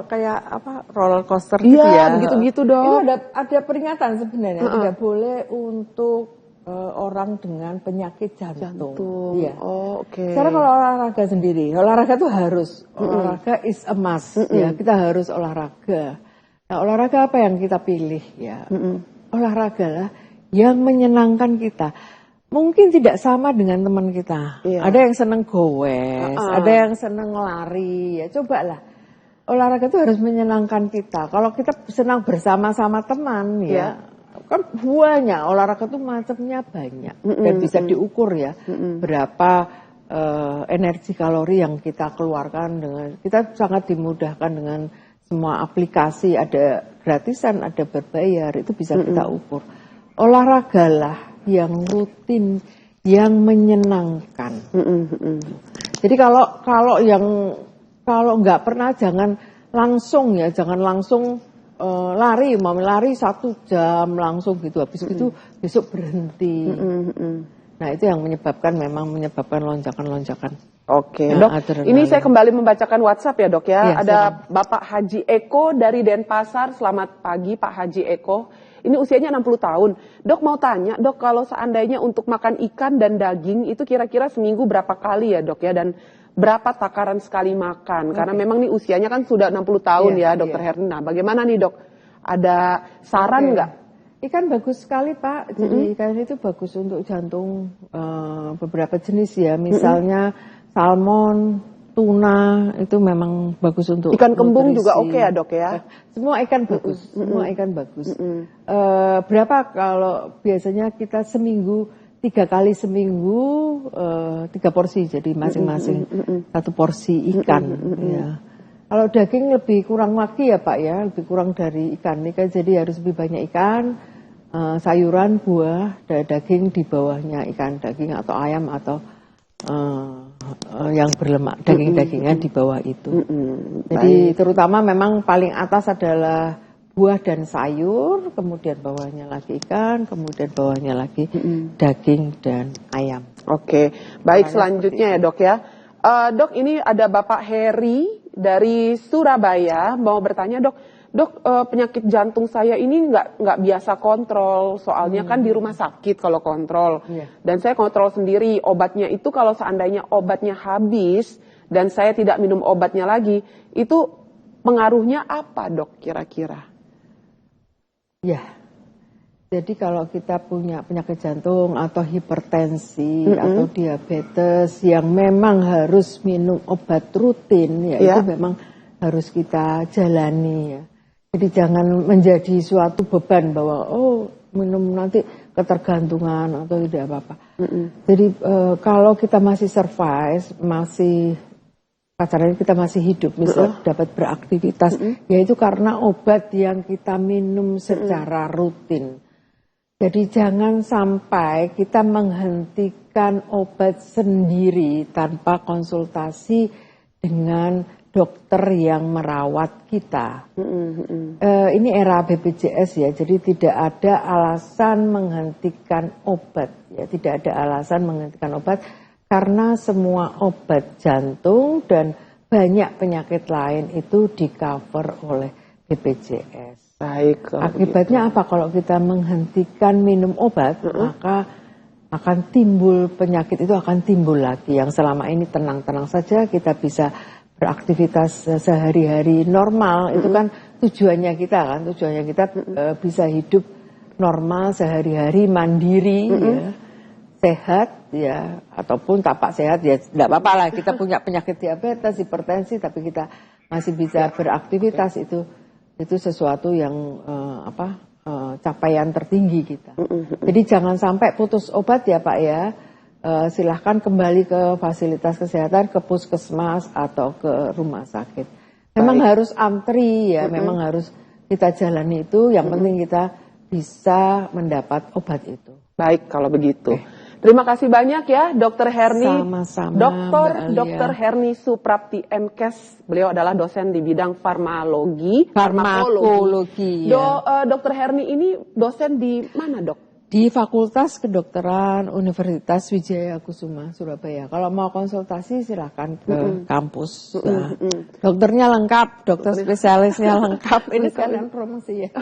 kayak apa roller coaster gitu ya. Begitu-gitu dong. Itu ada peringatan sebenarnya tidak boleh untuk orang dengan penyakit jantung. Ya. Oh, oke. Sekarang kalau olahraga sendiri, olahraga itu harus. Olahraga is a must. Ya, kita harus olahraga. Nah, olahraga apa yang kita pilih ya? Olahraga lah yang menyenangkan kita. Mungkin tidak sama dengan teman kita. Iya. Ada yang seneng goes, ada yang seneng lari. Ya, cobalah. Olahraga itu harus menyenangkan kita. Kalau kita senang bersama-sama teman ya. Kan banyak olahraga tuh macamnya banyak dan bisa diukur ya berapa energi kalori yang kita keluarkan dengan kita sangat dimudahkan dengan semua aplikasi, ada gratisan, ada berbayar, itu bisa kita ukur. Olahragalah yang rutin, yang menyenangkan. Jadi kalau nggak pernah jangan langsung lari, mau lari 1 jam langsung gitu, habis gitu besok berhenti. Nah itu yang menyebabkan lonjakan-lonjakan. Oke, dok. Ini saya kembali membacakan WhatsApp ya dok ya. Ada Bapak Haji Eko dari Denpasar. Selamat pagi Pak Haji Eko. Ini usianya 60 tahun. Dok mau tanya, dok kalau seandainya untuk makan ikan dan daging itu kira-kira seminggu berapa kali ya dok ya? Dan berapa takaran sekali makan? Karena memang nih usianya kan sudah 60 tahun ya Dokter Herni. Nah bagaimana nih dok? Ada saran nggak? Ikan bagus sekali Pak. Jadi ikan itu bagus untuk jantung beberapa jenis ya. Misalnya salmon, tuna itu memang bagus untuk Ikan kembung nutrisi. juga oke ya dok ya? Semua ikan bagus, semua ikan bagus. Berapa kalau biasanya kita seminggu 3 kali seminggu 3 porsi, jadi masing-masing 1 porsi ikan. Ya. Kalau daging lebih kurang lagi ya Pak ya, lebih kurang dari ikan. Jadi harus lebih banyak ikan, sayuran, buah, dan daging di bawahnya ikan, daging atau ayam atau yang berlemak, daging-dagingan di bawah itu. Jadi terutama memang paling atas adalah buah dan sayur, kemudian bawahnya lagi ikan, kemudian bawahnya lagi daging dan ayam. Oke, baik selanjutnya ya dok ya. Dok, ini ada Bapak Heri dari Surabaya mau bertanya dok, penyakit jantung saya ini nggak biasa kontrol, soalnya kan di rumah sakit kalau kontrol, dan saya kontrol sendiri obatnya itu kalau seandainya obatnya habis dan saya tidak minum obatnya lagi, itu pengaruhnya apa dok kira-kira? Ya, jadi kalau kita punya penyakit jantung atau hipertensi atau diabetes yang memang harus minum obat rutin, ya itu memang harus kita jalani ya. Jadi jangan menjadi suatu beban bahwa minum nanti ketergantungan atau tidak apa-apa. Jadi kalau kita masih survive, kasarnya kita masih hidup, misalnya dapat beraktivitas, yaitu karena obat yang kita minum secara rutin. Jadi jangan sampai kita menghentikan obat sendiri tanpa konsultasi dengan dokter yang merawat kita. Ini era BPJS ya, jadi tidak ada alasan menghentikan obat. Ya, tidak ada alasan menghentikan obat karena semua obat jantung dan banyak penyakit lain itu di-cover oleh BPJS. Baik. Akibatnya apa kalau kita menghentikan minum obat, maka akan timbul penyakit itu akan timbul lagi. Yang selama ini tenang-tenang saja kita bisa beraktivitas sehari-hari normal, itu kan tujuannya kita bisa hidup normal sehari-hari mandiri ya, sehat ya, ataupun tapak sehat ya tidak apa-apa lah, kita punya penyakit diabetes, hipertensi tapi kita masih bisa beraktivitas, itu sesuatu yang capaian tertinggi kita. Jadi jangan sampai putus obat ya Pak ya. Silahkan kembali ke fasilitas kesehatan, ke puskesmas atau ke rumah sakit. Memang harus antri ya, memang harus kita jalani itu. Yang penting kita bisa mendapat obat itu. Baik kalau begitu. Terima kasih banyak ya Dr. Herni. Sama-sama. Dr. Herni Suprapti MKes. Beliau adalah dosen di bidang farmakologi. Ya. Dr. Herni ini dosen di mana dok? Di Fakultas Kedokteran Universitas Wijaya Kusuma, Surabaya. Kalau mau konsultasi silahkan ke kampus. Nah, dokternya lengkap, dokter spesialisnya lengkap. Ini kalian promosi ya.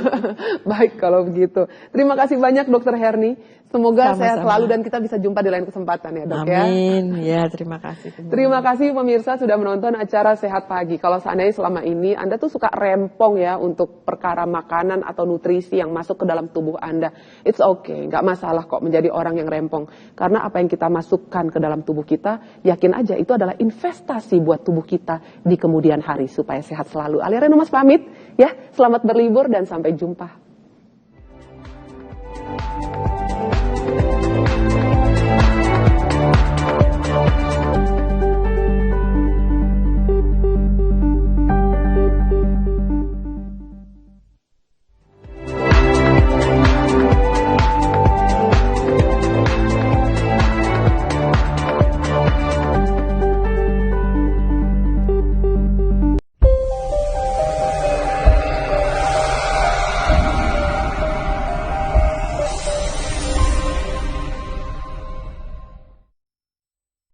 Baik kalau begitu. Terima kasih banyak Dokter Herni. Semoga sehat selalu dan kita bisa jumpa di lain kesempatan ya dok ya. Amin. Ya terima kasih. Terima kasih pemirsa sudah menonton acara Sehat Pagi. Kalau seandainya selama ini Anda tuh suka rempong ya untuk perkara makanan atau nutrisi yang masuk ke dalam tubuh Anda. It's okay, nggak masalah kok menjadi orang yang rempong. Karena apa yang kita masukkan ke dalam tubuh kita, yakin aja itu adalah investasi buat tubuh kita di kemudian hari supaya sehat selalu. Alia Renumas pamit ya, selamat berlibur dan sampai jumpa.